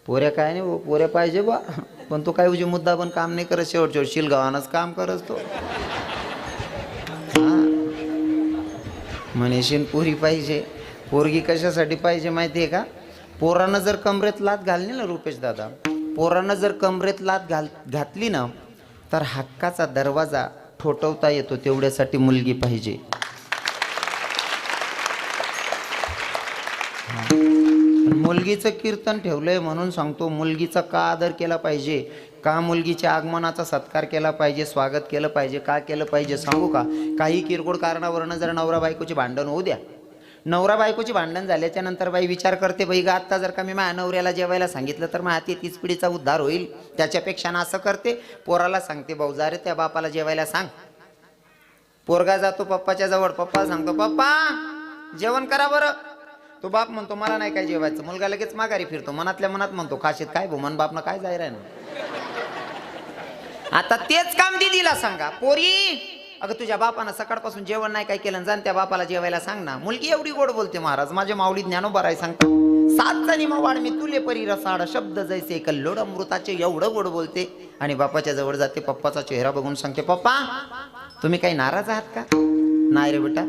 पोऱ्या काय नाही हो, पोऱ्या पाहिजे बा, पण तो काय उजी मुद्दा पण काम नाही करत, शेवट शिलगावानच काम करत तो. म्हणेशीन पोरी पाहिजे. पोरगी कशासाठी पाहिजे माहिती आहे का? पोरानं जर कमरेत लात घालली ना रुपेश दादा, पोरानं जर कमरेत लात घातली ना तर हक्काचा दरवाजा ठोठवता येतो, तेवढ्यासाठी मुलगी पाहिजे. मुलगीचं कीर्तन ठेवलंय म्हणून सांगतो, मुलगीचा का आदर केला पाहिजे, का मुलगीच्या आगमनाचा सत्कार केला पाहिजे, स्वागत केलं पाहिजे, का केलं पाहिजे सांगू का? काही किरकोळ कारणावरनं जर नवरा बायकोची भांडण होऊ द्या, नवरा बायकोची भांडण झाल्याच्या नंतर बाई विचार करते, बाई ग आत्ता जर का मी माझ्या नवऱ्याला जेवायला सांगितलं तर माझ्या 33 पिढीचा उद्धार होईल, त्याच्यापेक्षा ना असं करते, पोराला सांगते, भाऊ जा रे त्या बापाला जेवायला सांग. पोरगा जातो पप्पाच्या जवळ, पप्पा सांगतो, पप्पा जेवण करा बरं. तो बाप म्हणतो मला नाही काय जेवायचं. मुलगा लगेच माघारी फिरतो, मनातल्या मनात म्हणतो काशीत काय भूमन बापनं काय जाय राय ना. आता तेच काम दिदीला सांगा, पोरी अगं तुझ्या बापानं सकाळपासून जेवण नाही काय केलं, जाण त्या बापाला जेवायला सांग ना. मुलगी एवढी गोड बोलते, महाराज माझे माऊली ज्ञानोबा राय सांगतो, 7 जणी वाढ मी तुले परी रसाड, शब्द जैसे कल्लोड अमृताचे, एवढं गोड बोलते. आणि बापाच्या जवळ जाते, पप्पाचा चेहरा बघून सांगते, पप्पा तुम्ही काही नाराज आहात का? नाही रे बेटा.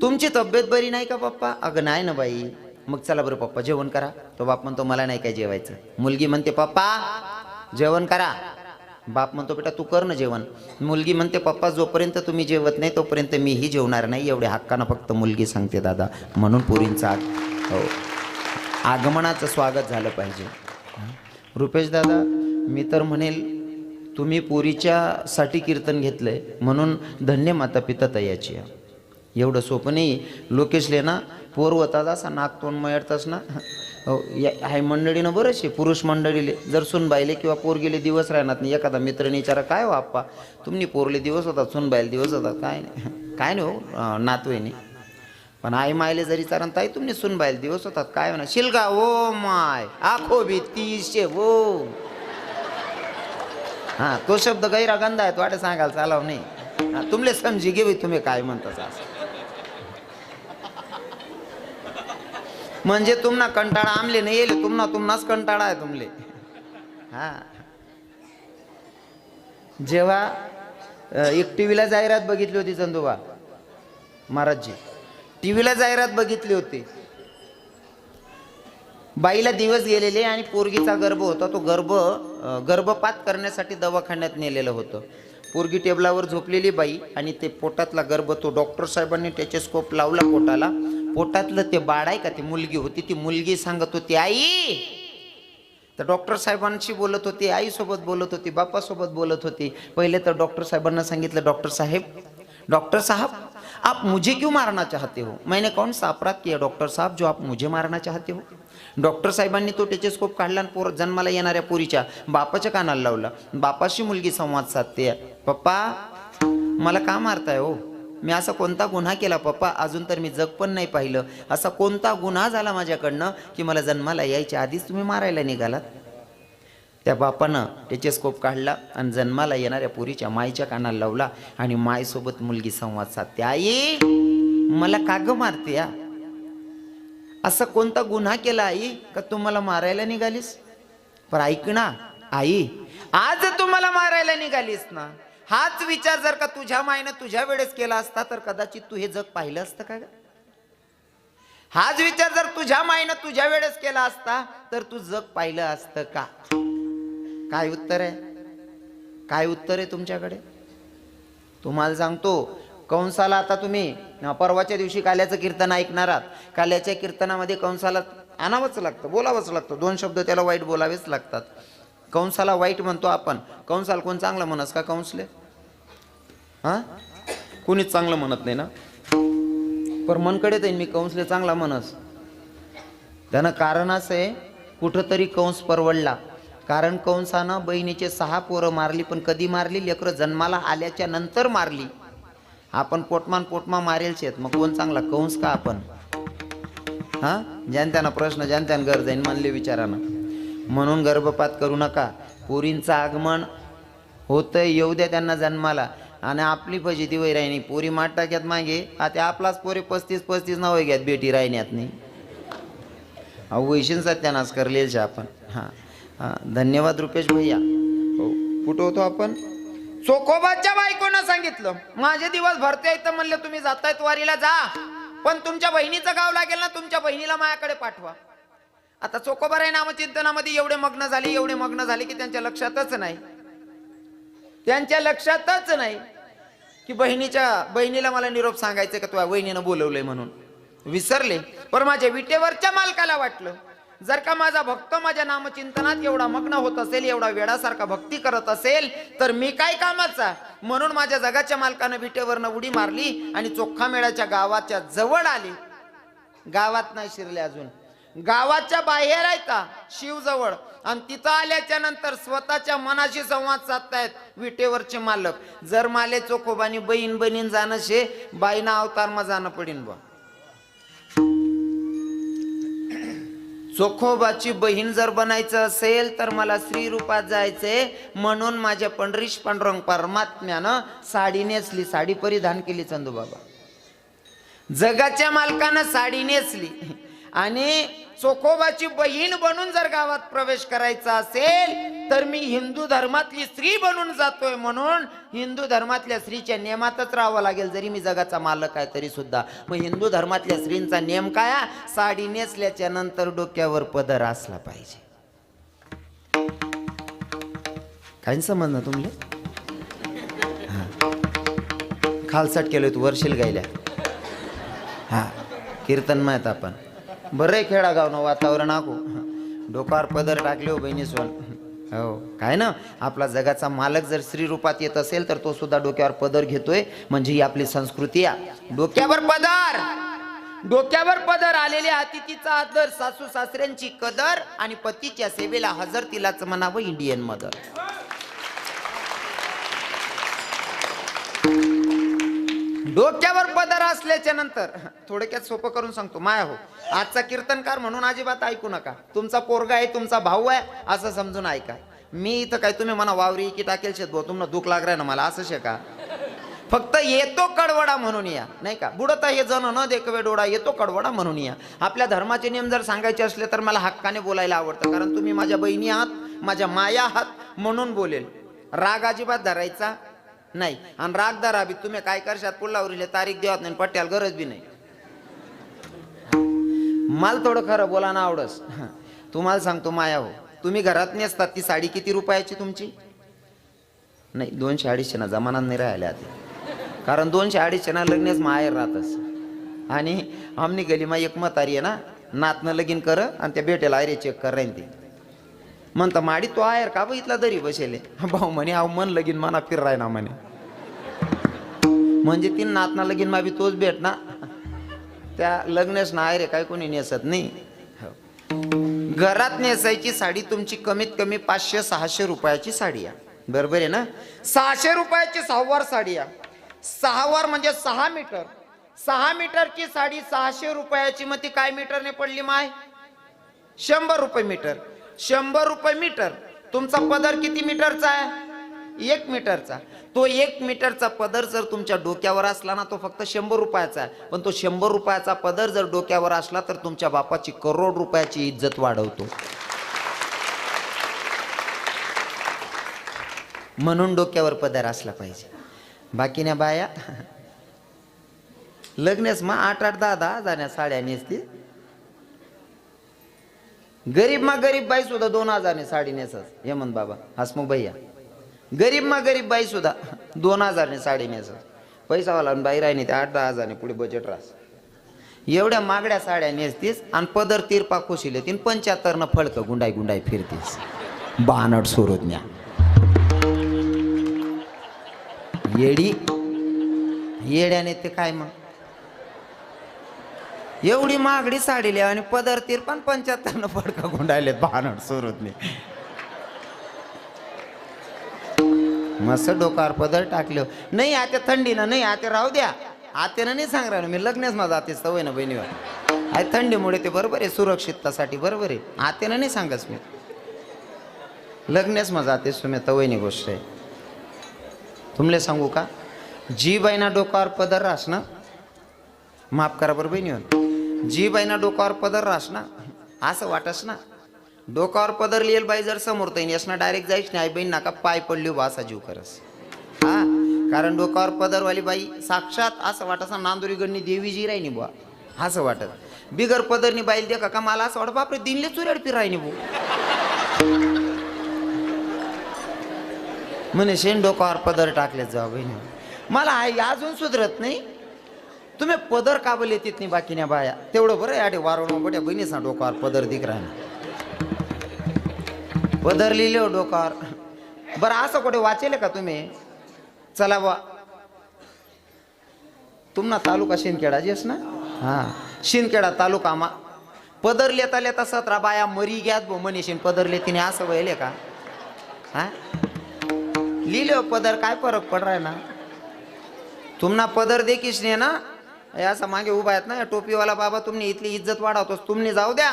तुमची तब्येत बरी नाही का पप्पा? अगं नाही ना बाई. मग चला बरं पप्पा जेवण करा. तो बाप म्हणतो मला नाही काय जेवायचं. मुलगी म्हणते पप्पा जेवण करा. बाप म्हणतो बेटा तू कर ना जेवण. मुलगी म्हणते पप्पा जोपर्यंत तुम्ही जेवत नाही तोपर्यंत मीही जेवणार नाही. एवढ्या हक्कानं फक्त मुलगी सांगते दादा. म्हणून पोरींचा हो आगमनाचं स्वागत झालं पाहिजे. रुपेश दादा मी तर म्हणेल तुम्ही पोरीच्यासाठी कीर्तन घेतलंय म्हणून धन्य माता पिता तयाची. एवढं सोपं नाही. लोकेशले ना पोर होतात असा नाक तोंड मयडतास ना हाय मंडळीनं बरंचशे पुरुष मंडळीले जर सुनबाईले किंवा पोरगेले दिवस राहणार नाही. एखादा मित्राने विचारा काय हो आप्पा तुम्ही पोरले दिवस होतात सुनबाईले दिवस होतात? काय नाही काय नाही हो नातवेने. पण आई मायले जरी चारण ताई तुम्ही सुनबाईले दिवस होतात काय म्हणा शिलगा ओ माय आखो भी 30 हो. हां तो शब्द गैरा गंदा आहे वाटे सांगायला चालाव नाही. तुमले समजी घे तुम्ही काय म्हणताच असं. म्हणजे तुम्हाला कंटाळा आमले नाही येले तुम्हाच कंटाळा आहे तुमले. हा जेव्हा एक टीव्हीला जाहिरात बघितली होती चंदूबा महाराजजी टीव्हीला जाहिरात बघितली होती. बाईला दिवस गेलेले आणि पोरगीचा गर्भ होता. तो गर्भपात करण्यासाठी दवाखान्यात नेलेलं होतं. पोरगी टेबलावर झोपलेली बाई आणि ते पोटातला गर्भ तो डॉक्टर साहेबांनी टेचेस्कोप लावला पोटाला. पोटातलं ते बाळ आहे का ती मुलगी होती. ती मुलगी सांगत होती आई. तर डॉक्टर साहेबांशी बोलत होती आईसोबत बोलत होती बापासोबत बोलत होती. पहिले तर डॉक्टर साहेबांना सांगितलं डॉक्टर साहब आप मुझे क्यों मारना चाहते हो? मैंने कौन सा अपराध किया डॉक्टर साहब जो आप मुझे मारना चाहते हो? डॉक्टर साहेबांनी तो टेचेस्कोप काढला आणि पोर जन्माला येणाऱ्या पोरीच्या बापाच्या कानाला लावला. बापाशी मुलगी संवाद साधते पप्पा मला का मारताय हो? मी असा कोणता गुन्हा केला पप्पा? अजून तर मी जग पण नाही पाहिलं. असा कोणता गुन्हा झाला माझ्याकडनं की मला जन्माला यायच्या आधीच तुम्ही मारायला निघालात? त्या बापानं टेचेस्कोप काढला आणि जन्माला येणाऱ्या पोरीच्या माईच्या कानाला लावला आणि माईसोबत मुलगी संवाद साधते. आई मला का ग मारते या? असा कोणता गुन्हा केला आई का तुम्हाला मारायला निघालीस? पर ऐक ना आई आज तुम्हाला मारायला निघालीस ना हाच विचार जर का तुझ्या मायनं तुझ्या वेळेस केला असता तर कदाचित तू हे जग पाहिलं असतं का? हाच विचार जर तुझ्या मायनं तुझ्या वेळेस केला असता तर तू जग पाहिलं असतं का? काय उत्तर आहे? काय उत्तर आहे तुमच्याकडे? तुम्हाला सांगतो कंसाला आता तुम्ही परवाच्या दिवशी काल्याचं कीर्तन ऐकणार आहात. काल्याच्या कीर्तनामध्ये कंसाला आणावंच लागतं बोलावंच लागतं. 2 शब्द त्याला वाईट बोलावेच लागतात. कंसाला वाईट म्हणतो आपण. कंसाला कोण चांगलं म्हणस का कंसले? हां कोणीच चांगलं म्हणत नाही ना. पर मनकडे तर मी कंसले चांगला म्हणस. त्यानं कारण असं आहे कुठंतरी कंस परवडला. कारण कंसानं बहिणीचे 6 पोरं मारली. पण कधी मारली? लेकरं जन्माला आल्याच्या नंतर मारली. आपण पोटमा मारेल शेत मग कोण चांगला कंस का आपण? हां ज्यांत्यानं प्रश्न ज्यांत्यानं गरज आहे म्हणले विचारानं. म्हणून गर्भपात करू नका. पोरींचं आगमन होतंय येऊ द्या त्यांना जन्माला. आणि आपली फजिती वय राहिनी पोरी माठ टाक्यात मागे आता आपलाच पोरे 35 नाव घ्यात बेटी राहण्यात नाही. वैशीन सत्यानाश करलेल शे आपण. हां हां, धन्यवाद रुपेश भैया. हो, कुठं होतो आपण? चोखोबाच्या बायकोनं सांगितलं माझे दिवस भरते इथं, म्हणले तुम्ही जातायत वारीला जा, पण तुमच्या बहिणीचं गाव लागेल ना, तुमच्या बहिणीला माझ्याकडे पाठवा. आता चोखोबाराय नामचिंतनामध्ये एवढे मग्न झाले की त्यांच्या लक्षातच नाही की बहिणीला मला निरोप सांगायचं का तुझ्या वहिनीनं बोलवलंय म्हणून. विसरले. पण माझ्या विटेवरच्या मालकाला वाटलं जर का माझा भक्त माझ्या नामचिंतनात एवढा मग्न होत असेल, एवढा वेडासारखा भक्ती करत असेल, तर मी काय कामाचा. म्हणून माझ्या जगाच्या मालकानं विटेवरनं उडी मारली आणि चोखामेळ्याच्या गावाच्या जवळ आली. गावात नाही शिरले अजून, गावाच्या बाहेर आहे का शिवजवळ. आणि तिथं आल्याच्या नंतर स्वतःच्या मनाशी संवाद साधतायत विटेवरचे मालक. जर माले चोखोबानी बहीण बनीन जाणं शे, बाईना अवतार मा जाणं पडीन बा. चोखोबाची बहीण जर बनायचं असेल तर मला श्री रूपात जायचंय. म्हणून माझ्या पंढरीश पांडुरंग परमात्म्यानं साडी नेसली, साडी परिधान केली. चंदूबाबा जगाच्या मालकानं साडी नेसली आणि चोखोबाची बहीण बनून जर गावात प्रवेश करायचा असेल तर मी हिंदू धर्मातली स्त्री बनून जातोय. म्हणून हिंदू धर्मातल्या स्त्रीच्या नियमातच राहावं लागेल, जरी मी जगाचा मालक आहे तरी सुद्धा. मग हिंदू धर्मातल्या स्त्रींचा नियम काय? साडी नेसल्याच्या नंतर डोक्यावर पदर असला पाहिजे. काय समजणं तुमले? खालसाट केलोय तू वर्षील गायल्या. हा, कीर्तन माहित आपण. बरं खेडागाव न वातावरण आखो, डोकार पदर टाकले हो बहिणी सोन. हो काय ना, आपला जगाचा मालक जर स्त्री रूपात येत असेल तर तो सुद्धा डोक्यावर पदर घेतोय. म्हणजे ही आपली संस्कृती आहे. डोक्यावर पदर आलेले अतिथीचा आदर, सासू सासऱ्यांची कदर आणि पतीच्या सेवेला हजर, तिलाच म्हणावं इंडियन मदर. डोक्यावर पदर असल्याच्या नंतर थोडक्यात सोपं करून सांगतो. माया हो, आजचा कीर्तनकार म्हणून अजिबात ऐकू नका. तुमचा पोरगा आहे, तुमचा भाऊ आहे असं समजून ऐका. मी इथं काय तुम्ही म्हणा वावरी की टाकेल शेत, तुम्हाला दुःख लागलाय ना मला असं शेका. फक्त येतो कडवडा म्हणून या, नाही का. बुडता हे जण न देखवे डोळा, येतो कडवडा म्हणून या. आपल्या धर्माचे नियम जर सांगायचे असले तर मला हक्काने बोलायला आवडतं, कारण तुम्ही माझ्या बहिणी आहात, माझ्या माया आहात म्हणून बोलेल. राग अजिबात धरायचा नाही. आणि राग धरा बी तुम्ही काय करशात पुढला तारीख देत नाही, पट्ट्याला गरज बी नाही. मला थोडं खरं बोला ना आवडस. तुम्हाला सांगतो माया हो, तुम्ही घरात नेसतात ती साडी किती रुपयाची तुमची? नाही 200-250 ना जमानात नाही राहिल्या आधी. कारण 200-250 ना लग्नेच माहेर राहतस. आणि आमनी गली मा एक म्हातारी आहे ना, नातनं लगीन कर आणि त्या बेटेला आयरे चेक कर राहीन ती. म्हणता माडी तो आयर का बघितला दरी बसेले. भाऊ म्हणे अहो मन लगीन मना फिर राय ना म्हणे. म्हणजे तीन नातना लगीन मा बी तोच भेट ना, त्या लग्नेस ना आयरे काय कोणी नेसत नाही. घरात नेसायची साडी तुमची कमीत कमी 500-600 रुपयाची साडी आहे. बरोबर आहे ना? 600 रुपयाची 6 वार साडी आहे. 6 वार म्हणजे 6 मीटर. 6 मीटरची साडी 600 रुपयाची. मग ती काय मीटरने पडली माय? 100 रुपये मीटर. 100 रुपये मीटर. तुमचा पदर किती मीटरचा आहे? 1 मीटरचा. तो 1 मीटरचा पदर जर तुमच्या डोक्यावर असला ना, तो फक्त 100 रुपयाचा आहे. पण तो 100 रुपयाचा पदर जर डोक्यावर असला तर तुमच्या बापाची करोड रुपयाची इज्जत वाढवतो. म्हणून डोक्यावर पदर असला पाहिजे. बाकी ना बाया लग्नेस मग 8-8, 10-10 जाण्या साड्या नेसली. गरीब बाई सुद्धा 2000 ने साडी नेसत. हेमंत बाबा, हसमुख भैया, गरीब बाई सुद्धा 2000 ने साडी नेसत. पैसावाला बाई राहिनी ते 8-10 हजार पुढे बजेट राहस. एवढ्या मागड्या साड्या नेसतीस आणि पदर तिरपा खोशील तीन 75 न फळक गुंडाई फिरतीस. बानड सोरोज्ञा येड्याने ते काय मग एवढी महागडी साडी लिहा आणि पदर तिरपण 75 न फडका गुंडायले. बानड सोरोज्ञे मस्त डोकार पदर टाकले. नाही आता थंडीनं नाही, आता राहू द्या. आत्यानं नाही सांग राहिलो मी, लग्नेच माझा आते सवय ना बहिणीवर. आहे थंडीमुळे ते बरोबर आहे, सुरक्षिततासाठी बरोबर आहे. आत्यानं नाही सांगस मी, लग्नेच माझा आते सुमे तवयनी गोष्ट आहे. तुमले सांगू का, जी बाईना डोकावर पदर रास ना, माफ करा बरं बहिणीवर, जी बाईना डोकावर पदर रास ना असं वाटस ना. डोकावर पदर लिहिल बाई जर समोर तर यश ना डायरेक्ट जायच नाही. आई बहीण नाका पाय पडली बा असा जीव करस. हा, कारण डोकावर पदरवाली बाई साक्षात असं वाटस ना नांदुरी गणनी देवीजी राहिनी बुवा असं वाटत. बिगर पदरनी बाईल दे का मला असं वाटत बापरे दिनले चुऱ्याड राहिनी भाऊ. म्हणे शेण डोकावर पदर टाकले जा बहिणी. मला आई अजून सुधरत नाही. तुम्ही पदर काबल येतात नाही बाकीने बाया तेवढं बरं आडे वारवण मोठ्या बहिणीच ना डोकावर पदर दिक राहणार. पदर लिहिले हो डोकावर. बरं असं कुठे वाचेल का तुम्ही. चला बा तुमना तालुका शिंदखेडा जेस ना. हा, शिंदखेडा तालुका मा पदर लेता लेता 17 बाया मरी घ्यात बो मनीषीन पदर लेतीने असं व्हायले का. हा, लिहिले हो पदर काय फरक पड रहा है ना. तुमना पदर देखीस ने ना असं मागे उभा आहेत ना टोपीवाला बाबा तुमने इथली इज्जत वाढवतोस. तुमने जाऊ द्या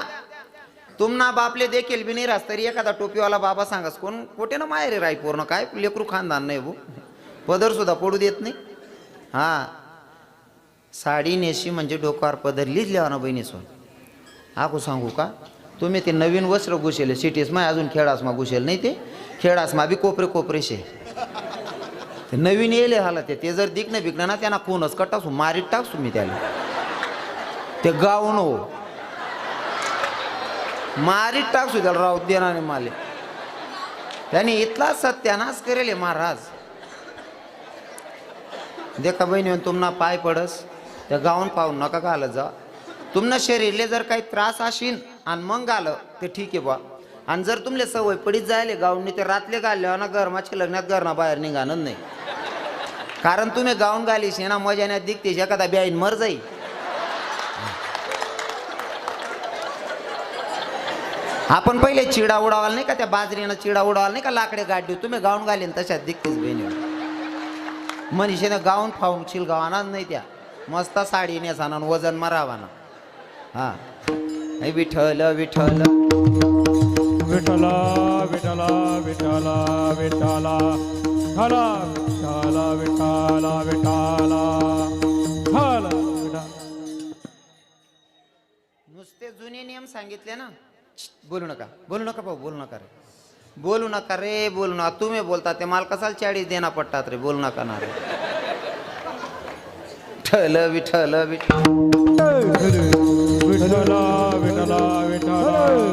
तुमना बापले देखील बी नाही रास तरी एखादा टोपीवाला बाबा सांगस कोण कोठे ना माहेरी राही पूर्ण काय लेकरू खानदान नाही भो. पदर सुद्धा पडू देत नाही. हा, साडी नेशी म्हणजे डोक्यावर पदर लिहिल्या ना बहिणीसून. आखू सांगू का तुम्ही ते नवीन वस्त्र घुसेले सिटीस मा अजून खेळास मा घुसेल नाही. ते खेळास मा बी कोपरे कोपरेशे ते नवीन येले हालत ते जर दिकणं बिकणं ना त्यांना कोणच कटासू मारीत टाकसू मी त्याला. ते गाऊन हो मारीत टाकसू त्याला राहू देणार नाही माले. त्याने इथला सत्यानाश करेल महाराज. देखा बहिणी तुमना पाय पडस त्या गाऊन पाहून नका घालत जा. तुमना शरीरले जर काही त्रास असेल आणि मग घालं ते ठीक आहे बा. आणि जर तुमले सवय पडीत जायले गाऊनने ते रातले घालले ना गरमाच्या लग्नात घरना बाहेर निघाणं नाही. कारण तुम्ही गाऊन घालीस ना मजाण्यात दिखतेस एखादा ब्याईन मर जाई. आपण पहिले चिडा उडावाल नाही का त्या बाजरीनं चिडा उडावाल नाही का लाकडे गाडी तुम्ही गाऊन घालीन तशात दिखतेस बहिणी. मनीषेनं गाऊन फावून चिल गावाना नाही त्या मस्त साडी नेसाना वजन मारावाना. हा, विठ्ठल विठ्ठल विठला विठला विठला विठला विठला विठला विठला विठला. नुसते जुने नियम सांगितले ना. बोलू नका बोलू नका भाऊ बोलू नका रे बोलू नका रे बोलू नका. तुम्ही बोलता ते मला कसाल 40 देना पडतात रे. बोलू नका ना रे. ठल विठल विठल विठला विठला विठला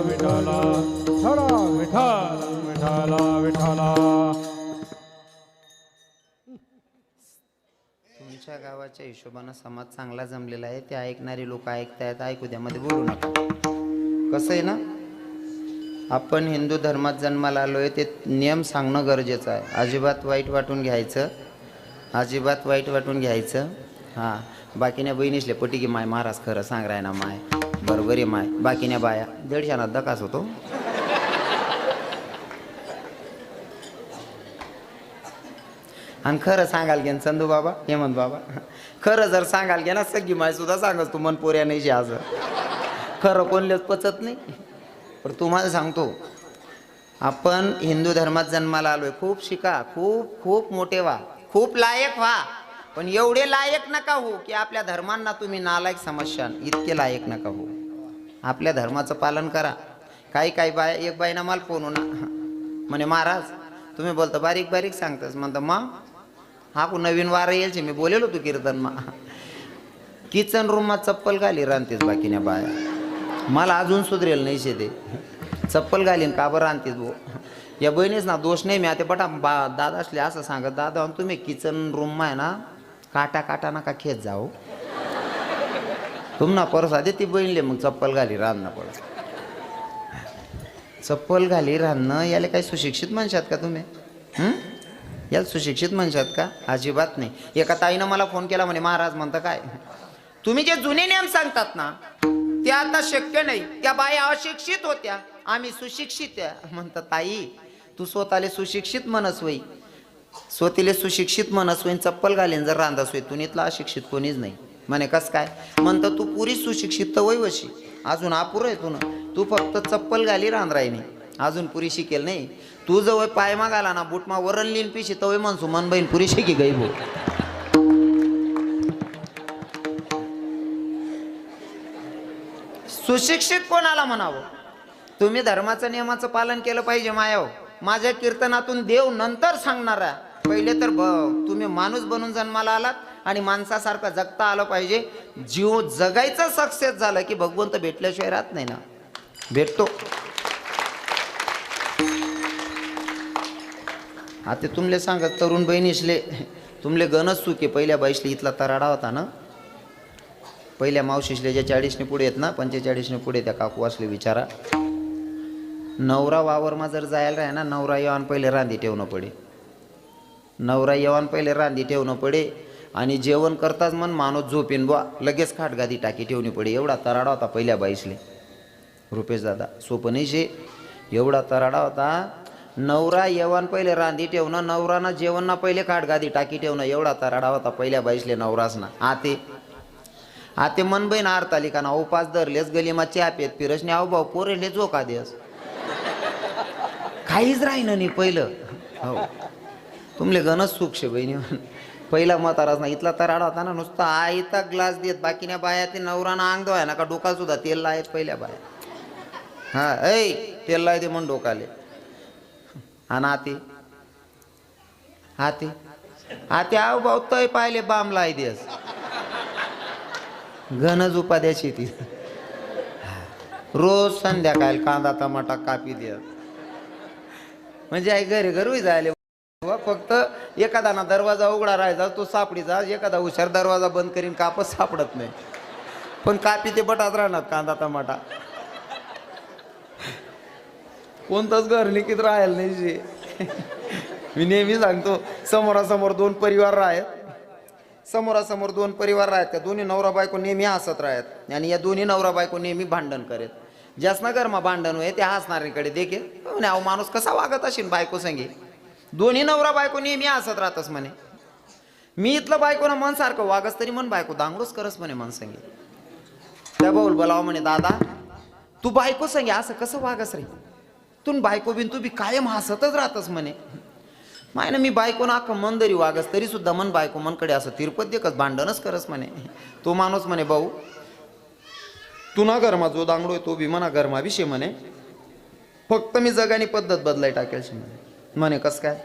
विठला विठला विठला विठला. तुमच्या गावाच्या हिशोबानं समाज चांगला जमलेला आहे. ते ऐकणारे लोक ऐकतायत ऐकू द्या मध्ये बोलू नका. कसं आहे ना आपण हिंदू धर्मात जन्माला आलोय ते नियम सांगणं गरजेचं आहे. अजिबात वाईट वाटून घ्यायचं अजिबात वाईट वाटून घ्यायचं. हां, बाकीने बहिणीसले पटी की माय महाराज खरं सांग राय ना माय बरोबर आहे माय. बाकीने बाया 150 दकास होतो. आणि खरं सांगाल घे चंदू बाबा हेमंत बाबा खरं जर सांगाल घे ना सगळी माय सुद्धा सांगस तू मन पोऱ्या नाही आज खरं कोणलेच पचत नाही. पण तुम्हाला सांगतो आपण हिंदू धर्मात जन्माला आलोय. खूप शिका खूप खूप मोठे व्हा खूप लायक व्हा. पण एवढे लायक नका हो की आपल्या धर्मांना तुम्ही नालायक समजशाल. इतके लायक नका हो. आपल्या धर्माचं पालन करा. काही बाय एक बाईना मला फोन होना म्हणे महाराज तुम्ही बोलता बारीक बारीक सांगतास म्हणता मा हा को नवीन वार येईल मी बोलेलो तू कीर्तन मा किचन रूम मा चप्पल घाली रांधतेस बाकीने बाया. मला अजून सुधरेल नाही शे ते चप्पल घालीन का बरं रांधतेस भो. या बहिणीच ना दोष नाही. मी आता बटा दादा असले असं सांगत दादा तुम्ही किचन रूम मा आहे ना काटा काटा नका खेत जाऊ. तुमना परसा दे ती बहिणले मग चप्पल घाली रांधणं पडत. चप्पल घाली रांधणं याला काही सुशिक्षित म्हणशात का तुम्ही. याला सुशिक्षित म्हणशात का. अजिबात नाही. एका ताईनं मला फोन केला म्हणे महाराज म्हणता काय तुम्ही जे जुने नियम सांगतात ना ते आता शक्य नाही. त्या बाया अशिक्षित होत्या आम्ही सुशिक्षित आहे. म्हणता ताई तू स्वतःले सुशिक्षित म्हणस वई स्वतःले सुशिक्षित म्हणस वईन चप्पल घालीन जर रांधास वय तुनीतला अशिक्षित कोणीच नाही. म्हणे कस काय म्हणतं तू पुरी सुशिक्षित तर वैवशी अजून अपुरं आहे तू फक्त चप्पल घाली रांधराय नाही अजून पुरी शिकेल नाही. तू जवळ पाय मागाला ना बुटमा वरण लिन पिशी तवय म्हणसू मन बहीण पुरी शिकी गई भो. सुशिक्षित कोणाला म्हणावं? तुम्ही धर्माचं नियमाचं पालन केलं पाहिजे मायाव. माझ्या कीर्तनातून देव नंतर सांगणारा. पहिले तर तुम्ही माणूस बनून जन्माला आलात आणि माणसासारखं जगता आलं पाहिजे. जीव जगायचं सक्सेस झालं की भगवंत भेटल्याशिवाय राहत नाही ना, भेटतो. आता तुमले सांगत तरुण बहिणीसले तुमले गणच चुके. पहिल्या बाईसले इथला तराडा होता ना, पहिल्या मावशीसले ज्या 40ने पुढे आहेत ना, 45ने पुढे त्या काकू असले विचारा. नवरा वावरमा जर जायला राहा ना, नवरा येवान पहिले रांधी ठेवणं पडे. नवरा येवान पहिले रांधी ठेवणं पडे आणि जेवण करताच मन माणूस झोपेन बुवा, लगेच खाटगादी टाकी ठेवणी पडे. एवढा तराडा होता पहिल्या बाईसले. रुपेश दादा सोपं नाही शे. एवढा तराडा होता. नवरा येवान पहिले रांधी ठेवणं, नवरानं जेवण पहिले खाटगादी टाकी ठेवणं. एवढा तराडा होता पहिल्या बाईसले नवरास ना. आते मन बहीण आरतालिका ना उपास धरलेस गलीमा चहा पेत फिरसने आहो भाऊ पोरेले जोका देस. काहीच राहिनं नाही पहिलं. हो तुमले गणच सुख शे बहिणी. पहिला म्हाताराच ना इथला तराडा होता ना, नुसता आईता ग्लास देत. बाकीने बाया ते नवराना अंग धुवाय ना का डोका सुद्धा तेल लायत पहिल्या बाया. हा ऐ तेल लाय ते म्हणून डोकाले. आणि आते आव भाऊ तय पाहिले बाम लाय देस. गणज उपाद्याची ती रोज संध्याकाळ कांदा टमाटा कापी द्या. म्हणजे आई घरी घरी जायले. फक्त एखादा ना दरवाजा उघडा राहायचा तो सापडीचा. एखादा हुशार दरवाजा बंद करीन कापच सापडत नाही. पण कापी ते बटात राहणार कांदा टमाटा. कोणतंच घर निकित राहायला नाही जे. मी नेहमी सांगतो समोरासमोर दोन परिवार राहत. समोरासमोर दोन परिवार राहत. त्या दोन्ही नवरा बायको नेहमी हसत राहत आणि या दोन्ही नवरा बायको नेहमी भांडण करत. ज्यासना घरमा भांडण होय त्या हसणाऱ्याकडे देखे अहो माणूस कसा वागत असेल बायको संगे. दोन्ही नवरा बायको नेहमी हसत राहतस म्हणे. मी इथलं बायकोनं मन सारखं वागस तरी मन बायको दांगडोच करस म्हणे मन संगे. त्या भाऊल बोलाव म्हणे दादा तू बायको संगे असं कसं वागस रे. तू बायको बिन तू बी कायम हसतच राहतस म्हणे. मायना मी बायको ना अख्खं मन तरी वागस तरी सुद्धा मन बायको मनकडे असं तिरपत देखत भांडणच करस म्हणे. तो माणूस म्हणे भाऊ तू ना घरमा जो दांगडोय तो बी म्हणा घरमा विषय म्हणे. फक्त मी जगानी पद्धत बदलाय टाकेल म्हणे. म्हणे कस काय.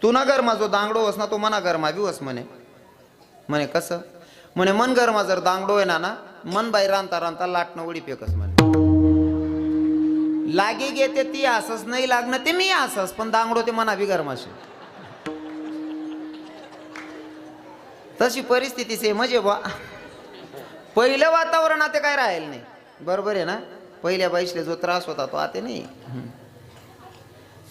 तू ना घरमा जो दांगडो वस ना तो मना घरमा बी वस म्हणे. म्हणे कसं. म्हणे मन घरमा जर दांगडो आहे ना मन बाई रांता रांता लाटणं उडी फेकस म्हणे. लागे घेते ती असस नाही लागणं ते मी असस पण दांगडो ते मना बी घरमाशी. तशी परिस्थिती से म्हणजे बा पहिलं वातावरण आता काय राहील नाही. बरोबर आहे ना. पहिल्या बाईसले जो त्रास होता तो आता नाही.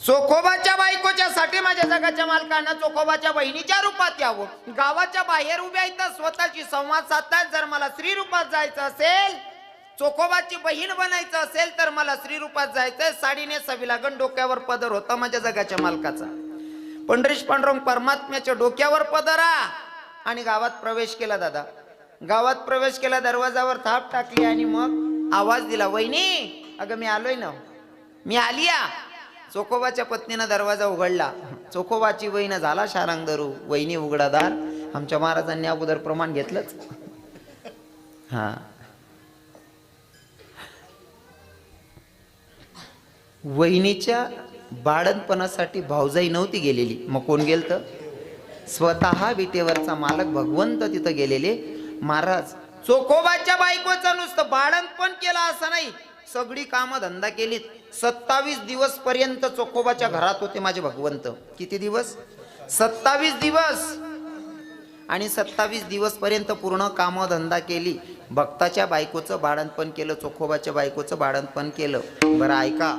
चोखोबाच्या बायकोच्या साठी माझ्या जगाच्या मालकांना चोखोबाच्या बहिणीच्या रूपात यावं. गावाच्या बाहेर उभ्या इथं स्वतःची संवाद साधतात. जर मला स्त्री रूपात जायचं असेल चोखोबाची बहीण बनायचं असेल तर मला स्त्री रूपात जायचंय. साडीने सवी लागण डोक्यावर पदर होता माझ्या जगाच्या मालकाचा. पंढरीश पांडुरंग परमात्म्याच्या डोक्यावर पदरा आणि गावात प्रवेश केला. दादा गावात प्रवेश केला. दरवाजावर थाप टाकली आणि मग आवाज दिला वहिनी अगं मी आलोय ना मी आलिया. चोखोबाच्या पत्नीनं दरवाजा उघडला. चोखोबाची वहिनं झाला शारांगदरू. वहिनी उघडादार. आमच्या महाराजांनी अगोदर प्रमाण घेतलंच. हा वहिनीच्या बाळणपणासाठी भाऊजाई नव्हती गेलेली. मग कोण गेलत. स्वतः विटेवरचा मालक भगवंत तिथं गेलेले. महाराज चोखोबाच्या बायकोचं नुसतं बाळणपण केलं असं नाही सगळी कामं धंदा केलीत. 27 दिवस पर्यंत चोखोबाच्या घरात होते माझे भगवंत. किती दिवस. 27 दिवस. आणि 27 दिवस पर्यंत पूर्ण कामं धंदा केली. भक्ताच्या बायकोचं बाळणपण केलं. चोखोबाच्या बायकोचं बाळणपण केलं. बरं ऐका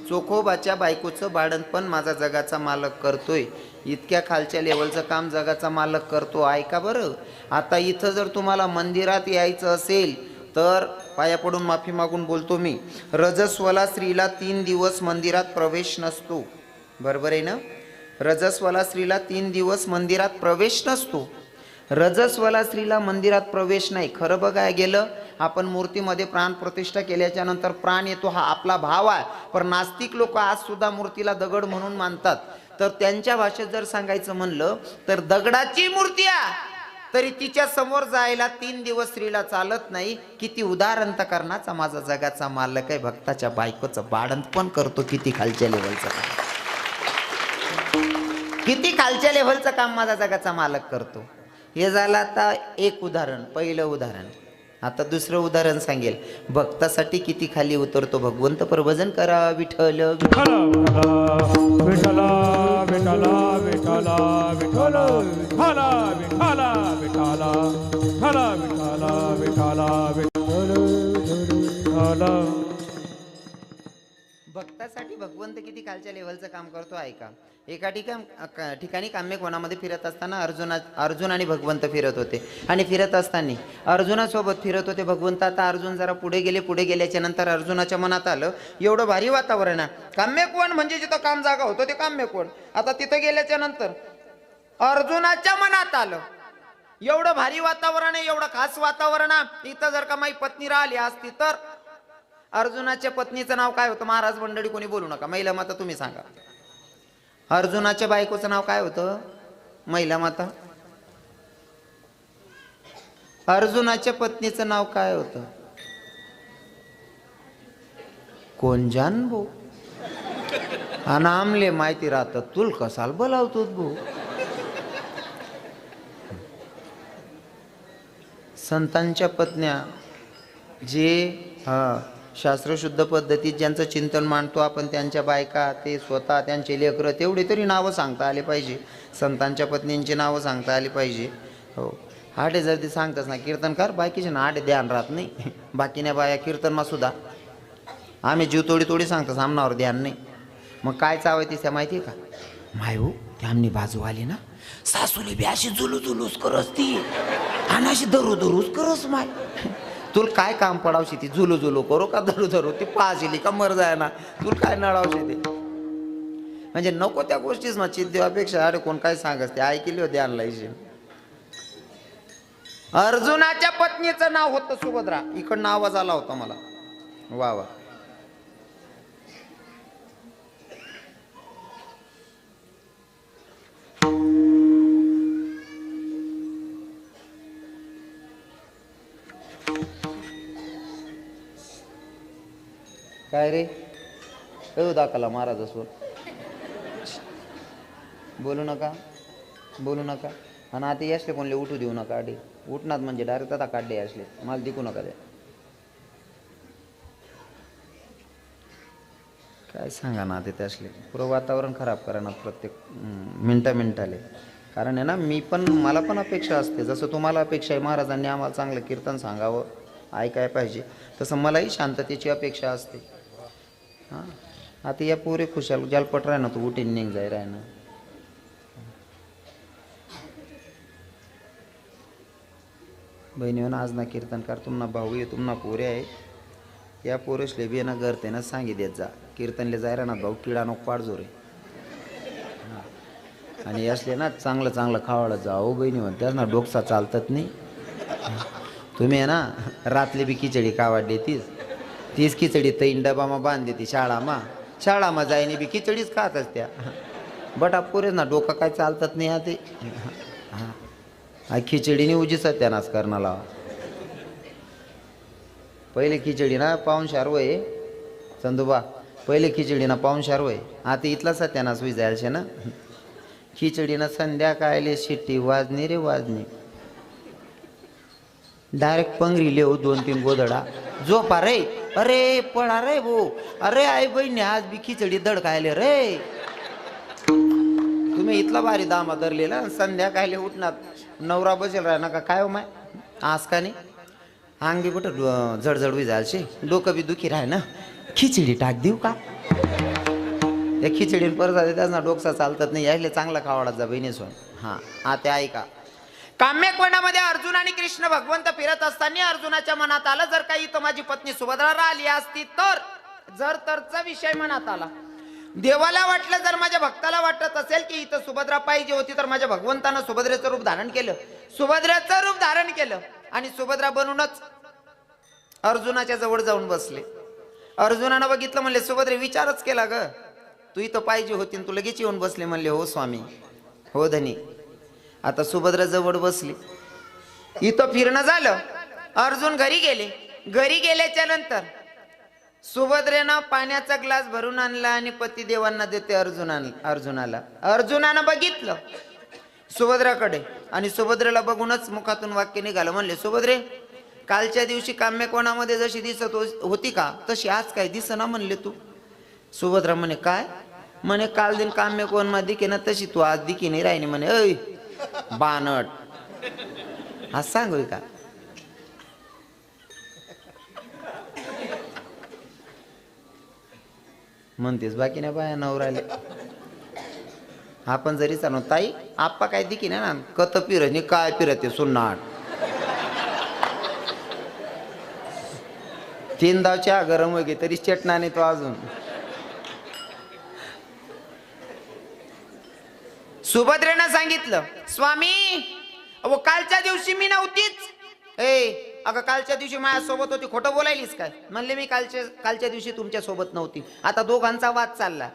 चोखोबाच्या बायकोचं बाळणपण माझा जगाचा मालक करतोय. इतक्या खालच्या लेवलचं काम जगाचा मालक करतो. ऐका बरं. आता इथं जर तुम्हाला मंदिरात यायचं असेल तर पाया पडून माफी मागून बोलतो मी. रजस्वला स्त्रीला 3 दिवस मंदिरात प्रवेश नसतो. बरोबर आहे ना. रजस्वला स्त्रीला 3 दिवस मंदिरात प्रवेश नसतो. रजस्वला स्त्रीला मंदिरात प्रवेश नाही. खरं बघाय गेलं आपण मूर्तीमध्ये प्राण प्रतिष्ठा केल्याच्या नंतर प्राण येतो हा आपला भाव आहे. पण नास्तिक लोक आज सुद्धा मूर्तीला दगड म्हणून मानतात. तर त्यांच्या भाषेत जर सांगायचं म्हणलं तर दगडाची मूर्ती आहे तरी तिच्या समोर जायला 3 दिवस स्त्रीला चालत नाही. किती उदाहरण करण्याचा माझा जगाचा मालक आहे. भक्ताच्या बायकोचं बाळंत पण करतो. किती खालच्या लेवलचं काम, किती खालच्या लेवलचं काम माझा जगाचा मालक करतो. हे झालं आता एक उदाहरण, पहिलं उदाहरण. आता दुसरं उदाहरण सांगेल. भक्तासाठी किती खाली उतरतो भगवंत. प्रभजन करा विठ्ठल विठ्ठला विठ्ठला विठ्ठला विठ्ठला विठ्ठला विठ्ठला विठ्ठला विठ्ठला विठ्ठला विठ्ठला विठ्ठला. भक्तासाठी भगवंत किती खालच्या लेवलचं काम करतो ऐका. एका ठिकाणी काम्यकोणामध्ये फिरत असताना अर्जुन आणि भगवंत फिरत होते. आणि फिरत असताना अर्जुनासोबत फिरत होते भगवंत. आता अर्जुन जरा पुढे गेल्याच्या नंतर अर्जुनाच्या मनात आलं एवढं भारी वातावरण आहे. काम्यकोण म्हणजे जिथं काम जागा होतो ते काम्यकोण. आता तिथं गेल्याच्या नंतर अर्जुनाच्या मनात आलं एवढं भारी वातावरण आहे, एवढं खास वातावरण आहे. इथं जर का माझी पत्नी राहिली असती तर. अर्जुनाच्या पत्नीचं नाव काय होतं महाराज मंडळी? कोणी बोलू नका, महिला माता तुम्ही सांगा. अर्जुनाच्या बायकोचं नाव काय होतं? महिला माता. अर्जुनाच्या पत्नीचं नाव काय होतं? कोण जान भो. अनामले माहिती राहतं तुल कसाल बोलावतो भो. संतांच्या पत्न्या जे शास्त्रशुद्ध पद्धतीत ज्यांचं चिंतन मांडतो आपण, त्यांच्या बायका, ते स्वतः, त्यांचे लेकरं, तेवढे तरी नावं सांगता आले पाहिजे. संतांच्या पत्नींची नावं सांगता आली पाहिजे. हो, हाडे जर ते सांगताच ना कीर्तनकार बाकीचे ना हाडे ध्यान राहत नाही. बाकीने बाया कीर्तनमा सुद्धा आम्ही जीव तोडी सांगतो, सामनावर ध्यान नाही. मग काय चावय तिच्या माहिती आहे का? मायू ते आमनी बाजू आली ना सासूली बी अशी जुलूस करस ती आणि अशी दरूच करस. माय तुला काय काम पडावशी ती जुलू करू का धरू ती पाहिली का मर जाय ना. तुला काय नळावशी ते म्हणजे नको त्या गोष्टीच मग चित देवापेक्षा अरे कोण काय सांगस ते ऐकली होती आणलायची. अर्जुनाच्या पत्नीचं नाव होतं सुभद्रा. इकडनं आवाज आला होता मला. वा वा. काय रे कळू दाखला महाराज असो. बोलू नका. आणि आता यासले कोणले उठू देऊ नका. आडे उठणार म्हणजे डायरेक्ट आता काढले असले मला दिकू नका. ते काय सांगा ना ते त्यासले पुरं वातावरण खराब करा ना प्रत्येक मिनटाले. कारण आहे ना मला पण अपेक्षा असते. जसं तुम्हाला अपेक्षा आहे महाराजांनी आम्हाला चांगलं कीर्तन सांगावं ऐकाय पाहिजे, तसं मलाही शांततेची अपेक्षा असते. हां, आता या पोरे खुशाल जालपट राह ना तू उठीन निघ जाय राह ना. बहिणी आज ना कीर्तनकार तुम्हाला भाऊ आहे, तुम्हाला पोरे आहे. या पोरेसले बी ना करते ना सांगी देत जा कीर्तनले जाय ना भाऊ किडा नको पाडजो रे. आणि असले ना चांगलं खावाळत जा. हो बहिणी म्हणतात ना डोकसा चालतात नाही. तुम्ही आहे ना रातली बी खिचडी कावाडली तीच खिचडी तैन डबामा बांधली ती शाळामा जायनी बी खिचडीच खातच त्या. बट पुरे ना डोका काय चालतात नाही. ते खिचडीने उजी सत्यानाश करणाला. पहिले खिचडी ना पाहुणशार वय चंदूबा, पहिले खिचडी ना पाहुणशार वय. आता इथला सत्यानाश होई जायचे ना. खिचडीनं संध्याकाळले शिट्टी वाजणी रे वाजणी. डायरेक्ट पंगरी लेऊ 2-3 गोधडा झोपा रे. अरे पळा रे भो. अरे आई बहिणी आज बी खिचडी दड खायले रे. तुम्ही इथला भारी दामा धरलेला संध्याकाळले उठणार नवरा बसेल राह नका काय हो माय आज का नाही. अंगी कुठं जडजड बी जायचे डोकं बी दुखी राह ना. खिचडी टाक देऊ का? या खिचडीन परत जाते त्याच ना डोकसा चालतात नाही. यायले चांगला खावाडा जा बहिणी सोन. हां आता ऐका. काम्यकोणामध्ये अर्जुन आणि कृष्ण भगवंत फिरत असताना अर्जुनाच्या मनात आलं जर काही इथं माझी पत्नी सुभद्रा राहिली असती तर. तरचा विषय मनात आला. देवाला वाटलं जर माझ्या भक्ताला वाटत असेल की इथं सुभद्रा पाहिजे होती तर माझ्या भगवंतानं सुभद्रेचं रूप धारण केलं. सुभद्रेचं रूप धारण केलं आणि सुभद्रा बनूनच अर्जुनाच्या जवळ जाऊन बसले. अर्जुनानं बघितलं म्हणले सुभद्रे विचारच केला ग तू इथं पाहिजे होती तू लगेच येऊन बसले. म्हणले हो स्वामी. हो धनी. आता सुभद्रा जवळ बसली. इथं फिरणं झालं. अर्जुन घरी गेले. घरी गेल्याच्या नंतर सुभद्रेनं पाण्याचा ग्लास भरून आणला आणि पतिदेवांना देते अर्जुनाला. अर्जुनानं बघितलं सुभद्राकडे आणि सुभद्रेला बघूनच मुखातून वाक्य निघालं. म्हणले, सुभद्रे, कालच्या दिवशी काम्यकोणामध्ये जशी दिसत होती का तशी आज काय दिसना म्हणले तू. सुभद्रा म्हणे, काय म्हणे, काल दिन काम्यकोण मध्ये दिखे ना तशी तू आज दिखी नाही राहिली म्हणे. ऐ बानट, आज सांगू का. म्हणतेस बाकी नाही बाया नवराले. आपण जरी सांगू ताई आप्पा काय दिकी ना कत पिरत काय पिरते सुन्नाट. 3 दाव चहा गरम वगे तरी चटना नाही तो अजून. सुभद्रेनं सांगितलं, स्वामी अहो कालच्या दिवशी मी नव्हतीच. अगं कालच्या दिवशी माझ्यासोबत होती, खोटं बोलायलीस काय. म्हणले, मी कालच्या दिवशी तुमच्या सोबत नव्हती. आता दोघांचा वाद चालला.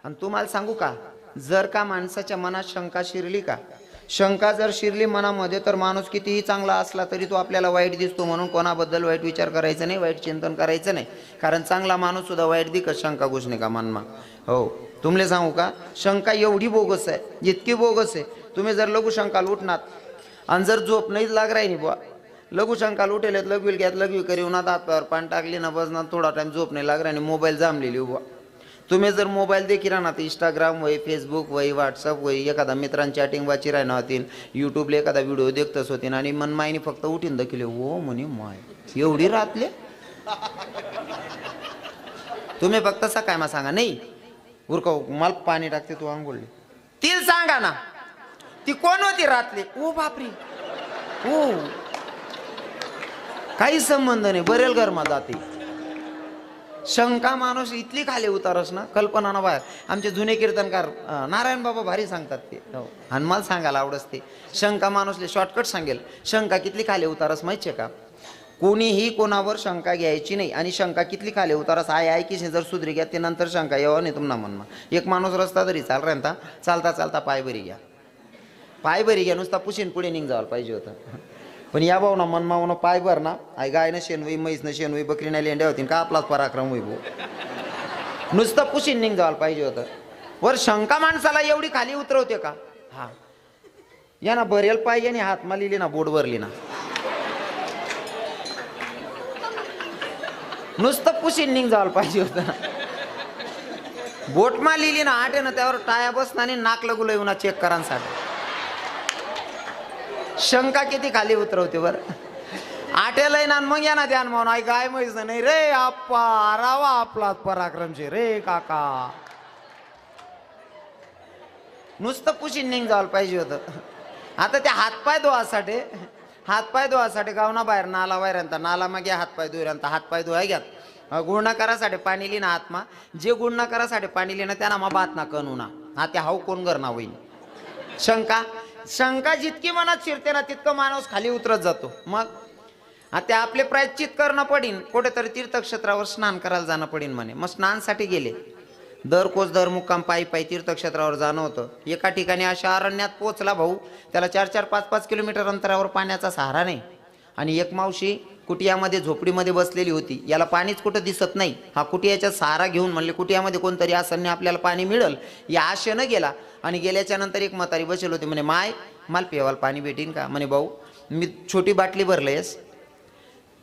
आणि तुम्हाला सांगू का, जर का माणसाच्या मनात शंका शिरली का, शंका जर शिरली मनामध्ये, तर माणूस कितीही चांगला असला तरी तो आपल्याला वाईट दिसतो. म्हणून कोणाबद्दल वाईट विचार करायचा नाही, वाईट चिंतन करायचं नाही. कारण चांगला माणूस सुद्धा वाईट दिकत शंका घुसणे का मनमा. हो, तुमले सांगू का, शंका एवढी बोगस आहे, जितकी बोगस आहे. तुम्ही जर लघु शंका लुटणार आणि जर झोप नाहीच लाग राहिली बुवा, लघु शंका लुटेल लघवील घ्यात लघवी करीव ना दातावर पाणी टाकली ना बसणार थोडा टाइम झोप नाही लाग आणि मोबाईल जांभलेली बुवा. तुम्ही जर मोबाईल देखील राहणार तर इंस्टाग्राम वय, फेसबुक वय, व्हॉट्सअप वय, एखादा मित्रांची चॅटिंग वाची राहणार होतीन, यूट्यूबला एखादा व्हिडिओ देखतच होतीन आणि मनमाईने फक्त उठीन दखिले. हो म्हणे माय एवढी रातले. तुम्ही फक्त सकाळ मा सांगा नाही उरका मला पाणी टाकते तू आंघोळली, तिला सांगा ना ती कोण होती रातले. ओ बापरी, ओ काही संबंध नाही, बरेल घरमा जाते. शंका माणूस इतली खाली उतारस ना, कल्पना ना बाहेर. आमचे जुने कीर्तनकार नारायण बाबा भारी सांगतात ते. आणि मला सांगायला आवडत ते. शंका माणूसले शॉर्टकट सांगेल. शंका कितली खाली उतारस माहिती आहे का, कोणीही कोणावर शंका घ्यायची नाही. आणि शंका कितली खाली उतारस आहे की जर सुधरी घ्या ते नंतर शंका यावं नाही तुम्हाला मनमा. एक माणूस रस्ता तरी चाल राहता चालता चालता पाय बरी घ्या, पाय बरी घ्या, नुसता पुशीन पुढे निघ जायला पाहिजे होतं. पण या भाऊ ना मनमावनं पाय भर ना, आई गायनं शेणवई, म्हैसनं शेणवई, बकरीना लेंड्या होती का आपलाच पराक्रम होई भाऊ. नुसतं पुशीन निघ जायला पाहिजे होतं. वर शंका माणसाला एवढी खाली उतरवते का. हा या ना भरेल पाहिजे आणि हातमा लिहिली ना बोट भरली ना, नुसतं पुशीन निघ जायला पाहिजे होतं. बोटमा लिहिली ना आटे ना त्यावर टाया बसना आणि नाक लगू येऊन चेक करांसाठी. शंका किती खाली उतरवते बर. आटेला ना मग या ना ध्यान म्हणून आई गाय म्हैस नाही रे आप्पा रावा आपलाच पराक्रमचे रे काका. नुसतं पुशीन निघ जायला पाहिजे होतं. आता त्या हातपाय धुवासाठी, हातपाय धुवासाठी गावना बाहेर नाला बाहेर आणता, नाला मग या हातपाय धुवायला हातपाय धुवाय घ्यात. गुणना करासाठी पाणी लिहिना हातमा, जे गुणना करासाठी पाणी लिहिणं त्यांना मग बात ना कणू ना. हा त्या हाऊ कोण करणार होईल. शंका, शंका जितकी मनात शिरते ना तितकं माणूस खाली उतरत जातो. मग आता आपले प्रायश्चित करणं पडीन, कुठेतरी तीर्थक्षेत्रावर स्नान करायला जाणं पडीन म्हणे. मग स्नानसाठी गेले. दर कोस दर मुक्काम पायी पायी तीर्थक्षेत्रावर जाणं होतं. एका ठिकाणी अशा अरण्यात पोचला भाऊ, त्याला 4-4, 5-5 किलोमीटर अंतरावर पाण्याचा सहारा नाही. आणि एक मावशी कुटियामध्ये झोपडीमध्ये बसलेली होती. याला पाणीच कुठं दिसत नाही. हा कुटियाचा सहारा घेऊन म्हणले कुटियामध्ये कोणतरी आसन्ने आपल्याला पाणी मिळेल या आशेनं गेला. आणि गेल्याच्या नंतर एक म्हातारी बसेल होती. म्हणे माय मला पेवाल पाणी भेटीन का. म्हणे भाऊ मी छोटी बाटली भरलंयस,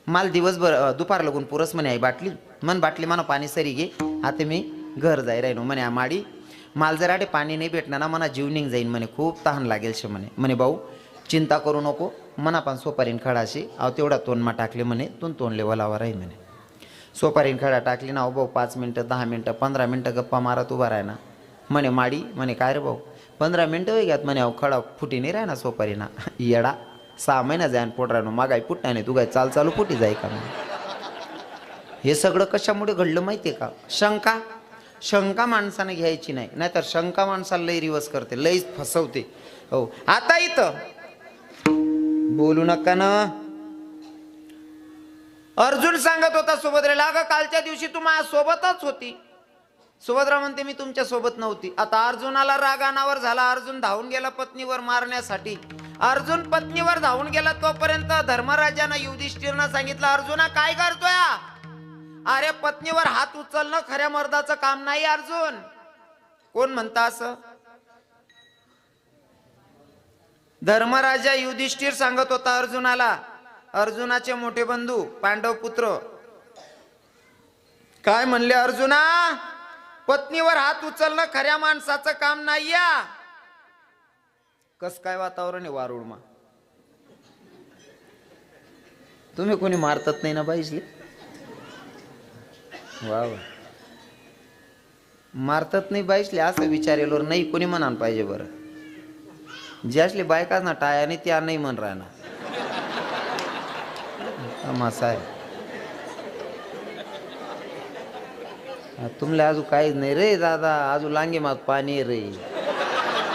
मला दिवसभर दुपार लागून पुरस म्हणे आई बाटली. मन बाटली म्हणा पाणी सरी घे, आता मी घर जाय राहिनो म्हणे. माडी माल जर आटे पाणी नाही भेटणार ना मना जीव निघ जाईन म्हणे, खूप तहान लागेल शे म्हणे. म्हणे भाऊ चिंता करू नको, मना पण सोपारीन खडाशी अहो तेवढा तोंडमा टाकले म्हणे, तोंडले वलावा राही म्हणे. सोपारीन खडा टाकली ना भाऊ 5 मिनटं 10 मिनटं 15 मिनटं गप्पा मारत उभा राही ना. म्हणे माडी म्हणे काय रे भाऊ 15 मिनटं होई घ्यात म्हणे. अहो खडा फुटी नाही राही ना सोपारी ना. येडा 6 महिना जाईन पोट राहणं मागाई फुटणार नाही, तू काय चालू फुटी जाई का. हे सगळं कशामुळे घडलं माहिती आहे का. शंका, शंका माणसाने घ्यायची नाही, नाहीतर शंका माणसाला लई रिवर्स करते, लईच फसवते. हो आता इथं बोलू नका ना. अर्जुन सांगत होता सुभद्रेला, अगं कालच्या दिवशी तू माझ्या सोबतच होती. सुभद्रा म्हणते मी तुमच्या सोबत नव्हती. आता अर्जुनाला राग अनावर झाला. अर्जुन धावून गेला पत्नीवर मारण्यासाठी. अर्जुन पत्नीवर धावून गेला तोपर्यंत धर्मराजानं युधिष्ठिरनं सांगितलं, अर्जुना काय करतोय? अरे पत्नीवर हात उचलणं खऱ्या मर्दाचं काम नाही अर्जुन. कोण म्हणता असं? धर्मराजा युधिष्ठिर सांगत होता अर्जुनाला. अर्जुनाचे मोठे बंधू पांडव पुत्र काय म्हणले, अर्जुना पत्नीवर हात उचलणं खऱ्या माणसाचं काम नाही या. कस काय वातावरण आहे वारुळमा? तुम्ही कोणी मारतात नाही ना बाईसले? वा मारतात नाही बाईसले असं विचारेलोर नाही कोणी म्हणान पाहिजे. बरं जे असले बायका ना टायाने त्या नाही म्हण राहणार मासा आहे. तुमले अजून काहीच नाही रे दादा, अजून लांगे मात पाणी रे,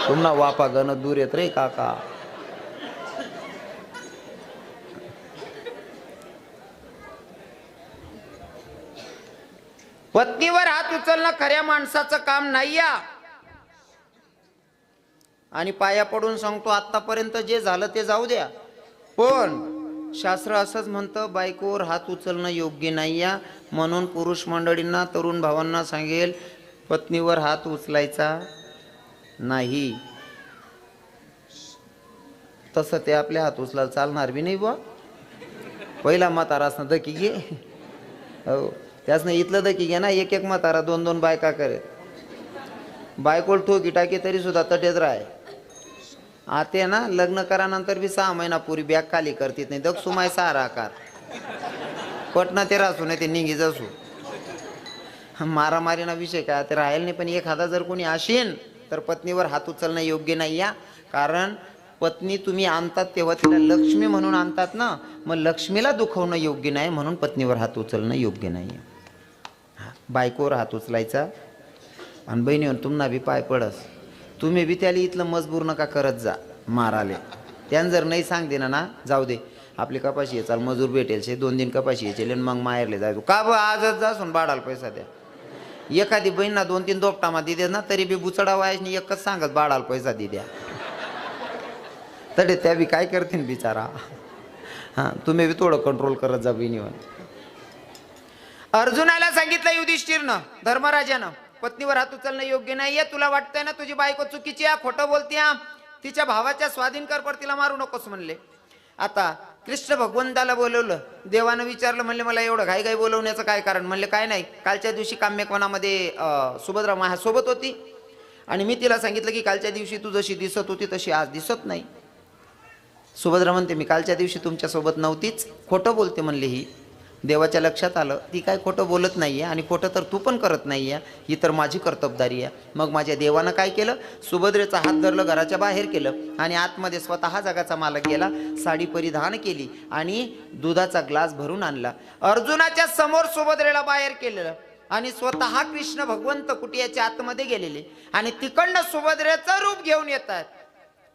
तुम्हाला वापा गण दूर येत रे काका. पत्नीवर हात उचलणं खऱ्या माणसाचं काम नाही या. आणि पाया पडून सांगतो आतापर्यंत जे झालं ते जाऊ द्या, पण शास्त्र असंच म्हणतं बायकोवर हात उचलणं योग्य नाही या. म्हणून पुरुष मंडळींना तरुण भावांना सांगेल पत्नीवर हात उचलायचा नाही. तसं ते आपल्या हात उचलायला चालणार बी नाही बुवा. पहिला म्हातारा असणं दकी घे, हो त्यासनं इथलं दकी घे ना. एक एक म्हातारा दोन दोन बायका करे, बायकोल ठोकी टाके तरी सुद्धा तटेच राय. आते ना लग्न करानंतर बी 6 महिना पुरी बॅग खाली करतीत नाही. दग सुमाय सारा आकार पटना ते रासू नाही ते निघीच असू. मारामारीना विषय काय ते राहील नाही. पण एखादा जर कोणी असेल तर पत्नीवर हात उचलणं योग्य नाही या. कारण पत्नी तुम्ही आणतात तेव्हा तिला लक्ष्मी म्हणून आणतात ना, मग लक्ष्मीला दुखवणं योग्य नाही. म्हणून पत्नीवर हात उचलणं योग्य नाही. बायकोवर हात उचलायचा. आणि बहिणीवर तुम्हाला बी पाय पडस, तुम्ही बी त्याला इथलं मजबूर नका करत जा माराले. त्यानं जर नाही सांग देना ना जाऊ दे आपली कपाशी आहे चाल मजूर भेटेल शे 2 दिन कपाशी यायचे मग माहेरले जायचो का ब आजच जासून बाडाला पैसा द्या. एखादी बहीणना 2-3 दोपटामा दिदे ना तरी बी बुचडा वायसनी एकच सांगत बाडाला पैसा दे द्या. तडे त्या बी काय करतील बिचारा. हां तुम्ही बी थोडं कंट्रोल करत जा बहिणीवर. अर्जुनाला सांगितलं युधिष्ठिरनं धर्मराजानं पत्नीवर हात उचलणं योग्य नाहीये. तुला वाटतंय ना तुझी बायको चुकीची आहे, खोटं बोलते, तिच्या भावाच्या स्वाधीन कर पर तिला मारू नकोस म्हणले. आता कृष्ण भगवंताला बोलवलं, देवानं विचारलं म्हणले मला एवढं घाई घाई बोलवण्याचं काय कारण? म्हणले काय नाही, कालच्या दिवशी काम्यकोणामध्ये सुभद्रा माझ्यासोबत होती आणि मी तिला सांगितलं की कालच्या दिवशी तू जशी दिसत होती तशी आज दिसत नाही. सुभद्रा म्हणते मी कालच्या दिवशी तुमच्यासोबत नव्हतीच, खोटं बोलते म्हणले ही. देवाच्या लक्षात आलं ती काय खोटं बोलत नाहीये आणि खोटं तर तू पण करत नाहीये, ही तर माझी कर्तबदारी आहे. मग माझ्या देवानं काय केलं, सुभद्रेचा हात धरलं, घराच्या बाहेर केलं आणि आतमध्ये स्वतः जगाचा मालक गेला, साडी परिधान केली आणि दुधाचा ग्लास भरून आणला. अर्जुनाच्या समोर सुभद्रेला बाहेर केलेलं आणि स्वतः कृष्ण भगवंत कुटियाच्या आतमध्ये गेलेले आणि तिकडनं सुभद्रेचं रूप घेऊन येतात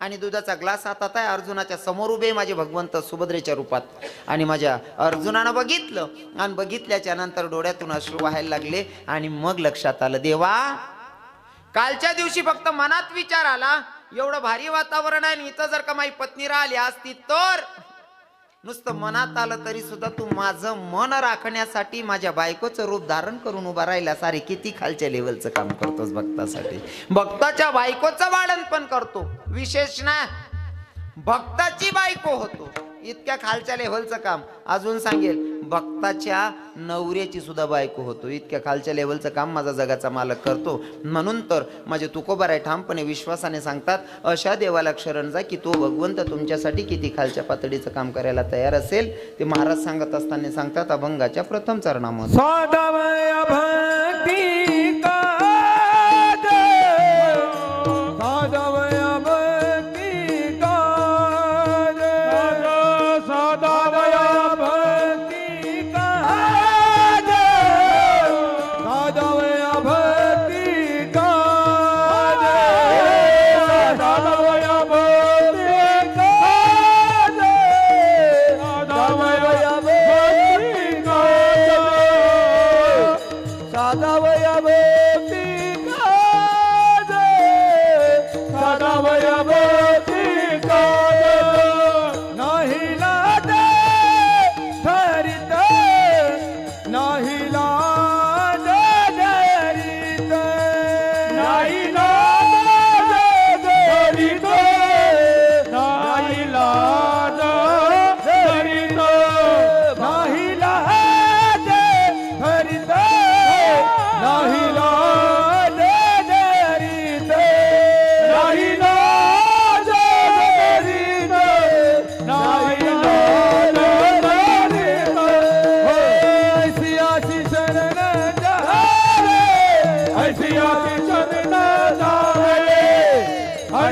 आणि दुधाचा ग्लास हातात आहे. अर्जुनाच्या समोर उभे माझे भगवंत सुभद्रेच्या रूपात. आणि माझ्या अर्जुनानं बघितलं आणि बघितल्याच्या नंतर डोळ्यातून अश्रू व्हायला लागले आणि मग लक्षात आलं देवा कालच्या दिवशी फक्त मनात विचार आला एवढं भारी वातावरण आहे, इथं जर का माझी पत्नी राहिली असती तर, नुसतं मनात आलं तरी सुद्धा तू माझं मन राखण्यासाठी माझ्या बायकोचं रूप धारण करून उभा राहिला. सारे किती खालच्या लेवलचं काम करतोस भक्तासाठी. भक्ताच्या बायकोचं वाढण पण करतो, विशेष ना भक्ताची बायको होतो, इतक्या खालच्या लेवलचं काम. अजून सांगेल भक्ताच्या नवऱ्याची सुद्धा बायको होतो, इतक्या खालच्या लेवलचं काम माझा जगाचा मालक करतो. म्हणून तर माझे तुकोबाराय ठामपणे विश्वासाने सांगतात अशा देवाला शरण जा की तो भगवंत तुमच्यासाठी किती खालच्या पातळीचं काम करायला तयार असेल. ते महाराज सांगत असताना सांगतात अभंगाच्या प्रथम चरणामध्ये साधवय भक्ती का साधवय भक्ती का साधवय भक्ती का साधवय भक्ती का साधवय भक्ती का साधवय भक्ती का साधवय भक्ती का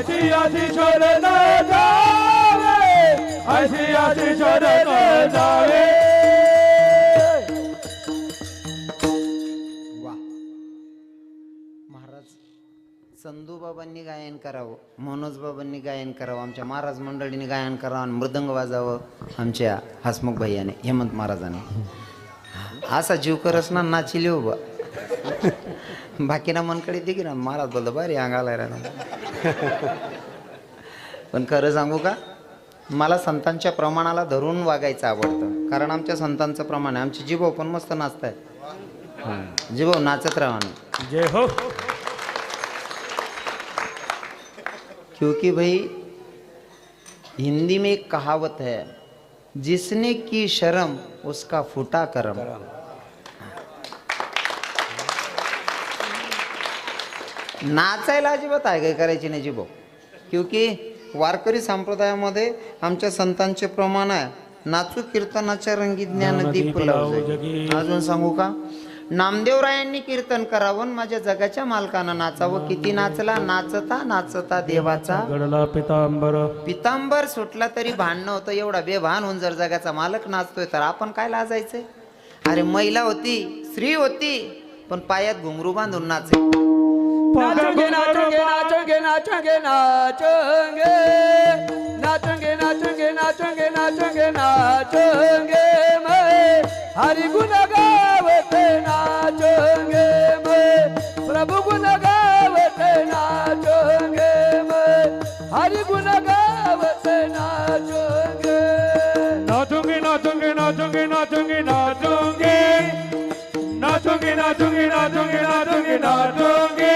अशी अशी शरण जावे, अशी अशी शरण जावे. वा महाराज संधू बाबांनी गायन करावं, मनोज बाबांनी गायन करावं, आमच्या महाराज मंडळीने गायन करावं आणि मृदंग वाजावं आमच्या हसमुख भैयाने, हेमंत महाराजाने. असा जीव करस ना नाचिले उभा बाकीना मनकडे देखील ना महाराज बोलतो बरे अंगाला राहणार. पण खरं सांगू का, मला संतांच्या प्रमाणाला धरून वागायचं आवडतं, कारण आमच्या संतांचं प्रमाण आहे. आमचे जीभाऊ पण मस्त नाचतायत, जीभाऊ नाचत राहा. जय हो. क्योंकि भाई हिंदी में एक कहावत है, जिसने की शर्म उसका फूटा करम. नाचायला अजिबात आहे काय करायची नाही जीभाऊ, क्योंकि वारकरी संप्रदायामध्ये आमच्या संतांचे प्रमाण आहे, नाचू कीर्तनाच्या रंगी ज्ञानदीप लावजे. अजून सांगू का, नामदेवरायांनी कीर्तन करावं, माझ्या जगाच्या मालकानं नाचावं. किती नाचला, नाचता नाचता देवाचा गडला पितांबर. पितांबर सुटला तरी भांडणं होतं. एवढा बेभान होऊन जर जगाचा मालक नाचतोय तर आपण काय लाजायचंय. अरे महिला होती, स्त्री होती, पण पायात घुंगरू बांधून नाचे. नाचेंगे नाचेंगे नाचेंगे नाचेंगे नाचेंगे नाचेंगे नाचेंगे नाचेंगे नाचेंगे नाचेंगे मैं हरि गुण गावते नाचेंगे मैं, प्रभु गुण गावते नाचेंगे मैं, हरि गुण गावते नाचेंगे. नाचेंगे नाचेंगे नाचेंगे नाचेंगे नाचेंगे नाचूंगी नाचूंगी नाचूंगी नाचूंगी नाचूंगी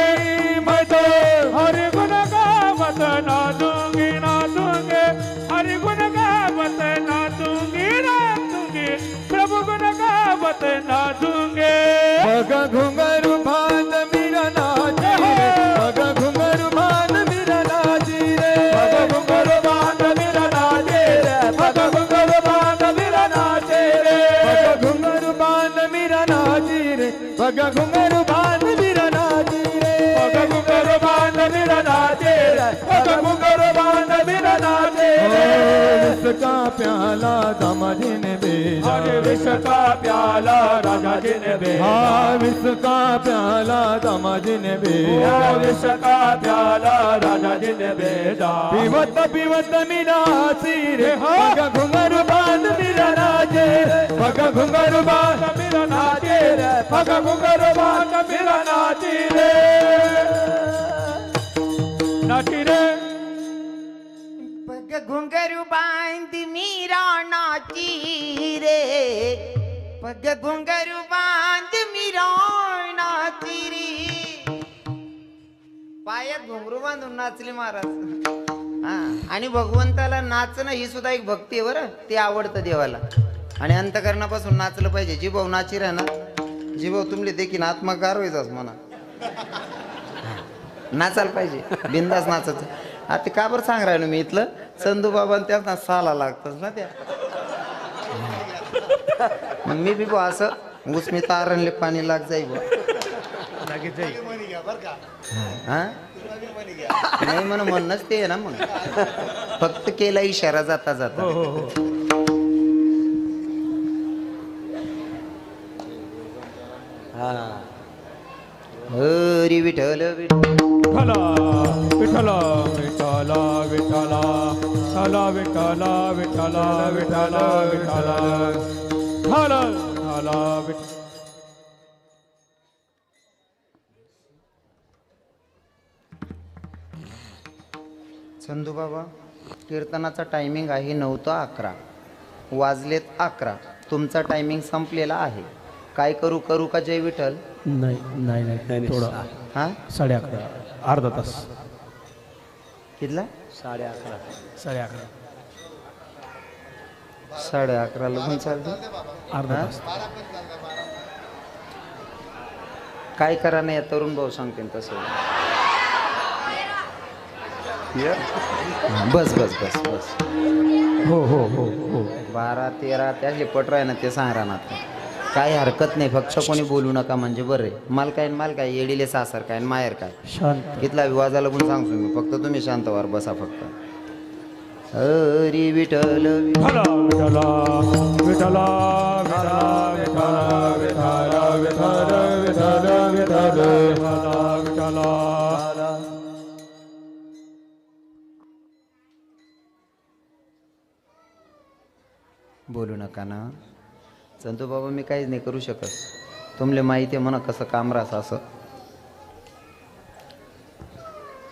मैं तो हरि गुण गावत नाचूंगी नाचूंगी हरि गुण गावत नाचूंगी नाचूंगी प्रभु गुण गावत नाचूंगी. बघ घुंगरू भान मेरा नाची रे, बघ घुंगरू भान मेरा नाची रे, बघ घुंगरू भान मेरा नाची रे, बघ घुंगरू भान मेरा नाची रे, बघ घुंगरू भान मेरा नाची रे, बघ घुंगरू भान मेरा नाची रे, बघ घुंगरू भान मेरा नाची रे, बघ घुंगरू भान मेरा नाची रे. विष का प्याला दामाजी ने भेजा, अरे विष का प्याला राजा जी ने भेजा, विष का प्याला दामाजी ने भेजा, विष का प्याला राजा जी ने भेजा. पीवत पीवत मेरा नाची रे, बघ घुंगरू भान मेरा नाची रे, बघ घुंगरू भान मेरा नाची रे, बघ घुंगरू भान मेरा नाची रे, नाची रे. पग घुंगरू बांध मीरा नाची रे, पग घुंगरू बांध मीरा नाची रे. पायात घुंगरू बांधून नाचले महाराज. हा, आणि भगवंताला नाचणं ही सुद्धा एक भक्ती आहे बरं, ते आवडतं देवाला. आणि अंतकरणापासून नाचलं पाहिजे. जीभाऊ नाची राहणार, जीभाऊ तुमले देखील आत्माकार व्हायचाच म्हणा, नाचायला पाहिजे, बिंदास नाचायचं. आता का बरं सांग राहिलो मी, इथलं संधू बाबा त्यांना साला लागतच ना त्या. मग मी बी असं उस्मित आरणले पाणी लाग जाई बा, हा नाही म्हण म्हणणंच ते आहे ना. मग फक्त केला इशारा जाता जाता. हरी विठ्ठल विठ्ठला विठ्ठला विठ्ठला विठ्ठला विठ्ठला विठ्ठला विठ्ठला विठ्ठला विठ्ठला विठ्ठला. संधू बाबा, कीर्तनाचा टायमिंग आहे 9 ते 11, वाजलेत 11. तुमचा टायमिंग संपलेला आहे. काय करू करू का जय विठ्ठल? नाही नाही नाही थोडं. हां 11:30 अर्धा तास. कितला? 11:30 11:30 11:30 लगून चालतं अर्धा तास. काय करा नाही तरुण भाऊ सांगते तसं. बस बस बस बस. हो हो हो हो 12-13 त्याचे पटर आहे ना ते सांग राहणार. काही हरकत नाही, फक्त कोणी बोलू नका म्हणजे बरं आहे. माल काय येडीले सासर काय आणि माहेर काय शांत कितला विवाजाला पण सांगतो मी, फक्त तुम्ही शांतवर बसा फक्त. हरी विठ्ठल विठला विठला विठला विठला विठला विठला विठला विठला विठला. बोलू नका ना संतू बाबा, मी काहीच नाही करू शकत. तुमले माहिती आहे म्हणा कसं काम राहत असं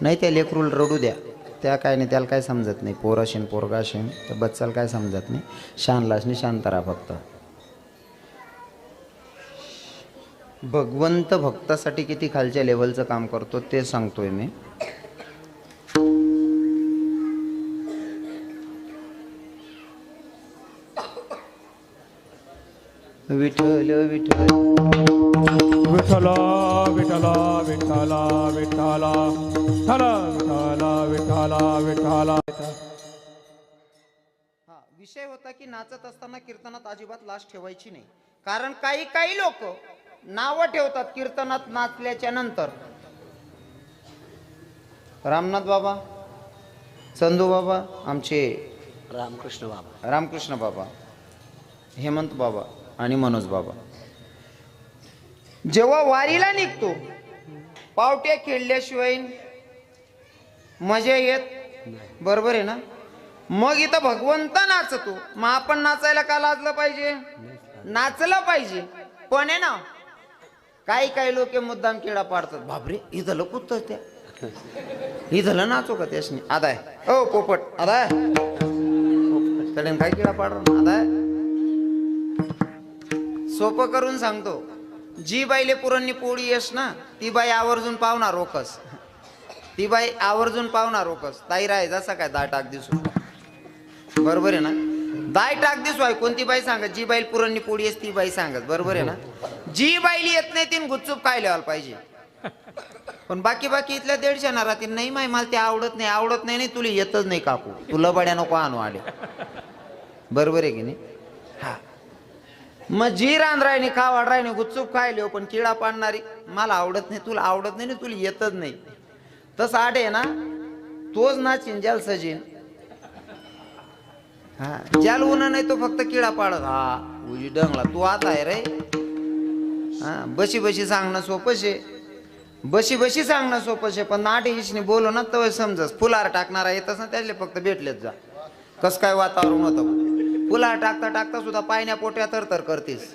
नाही. त्या लेकरूल रडू द्या, त्या काय नाही, त्याला काय समजत नाही. पोराशीन पोरगाशीन तर बच्चाला काय समजत नाही. शानलाशनी शांत राहा फक्त. भगवंत भक्तासाठी किती खालच्या लेवलचं काम करतो ते सांगतोय मी. विठ्ठल विठ्ठल विठला विठला विठला विठला विठला विठला विठला. हा विषय होता की नाचत असताना कीर्तनात अजिबात लाज ठेवायची नाही. कारण काही लोक नावं ठेवतात कीर्तनात नाचल्याच्या नंतर. रामनाथ बाबा, चंदू बाबा, आमचे रामकृष्ण बाबा, हेमंत बाबा आणि मनोज बाबा जेव्हा वारीला निघतो पावट्या खेळल्याशिवाय मजा येत, बरोबर आहे ना. मग इथं भगवंत नाचतो, मग आपण नाचायला का लाजलं पाहिजे? नाचलं पाहिजे. पण आहे ना काही लोक मुद्दाम किडा पाडतात. बापरे इथलं कुठं त्या इथलं नाचो का त्याशनी आदाय ओ पोपट आदाय तडेन काय किडा पाडतो आदाय. सोपं करून सांगतो, जी बाईले पुरणनी पोळी येस ना ती बाई आवर्जून पावणार रोकस. ती बाई आवर्जून पावणार रोकस. ताई राय जसा काय दाय टाक दिसू, बरोबर आहे ना. दाय टाक दिसू आहे कोणती बाई सांगत? जी बाई पुरणनी पोळी येस ती बाई सांगत, बरोबर आहे ना. जी बाईली येत नाही तीन गुपचूप काय लिहायला पाहिजे. पण बाकी इथल्या 150 ना राहतील नाही माय मला ते आवडत नाही तुला येतच नाही काकू, तुला बड्या नको आणू आले, बरोबर आहे की नाही. हा मग जी रांधरायनी खावाडरायनी गुपचूप खायले पण किडा पाडणारी मला आवडत नाही, तुला आवडत नाही, तुला येतच नाही. तसं आठ आहे ना तोच नाचीन ज्याला सजीन. हा ज्याला उन्हा नाही तो फक्त किडा पाडत. हा उजी डंगला तू आता आहे रे. हा बशी सांगणं सोपशे, बशी सांगणं सोपशे, पण नाटे हिशने बोलो ना तर समजस. फुलार टाकणारा येतच ना त्यातले फक्त भेटलेच जा. कस काय वातावरण होतं. फुलार टाकता सुद्धा पायण्या पोट्या तर करतेस.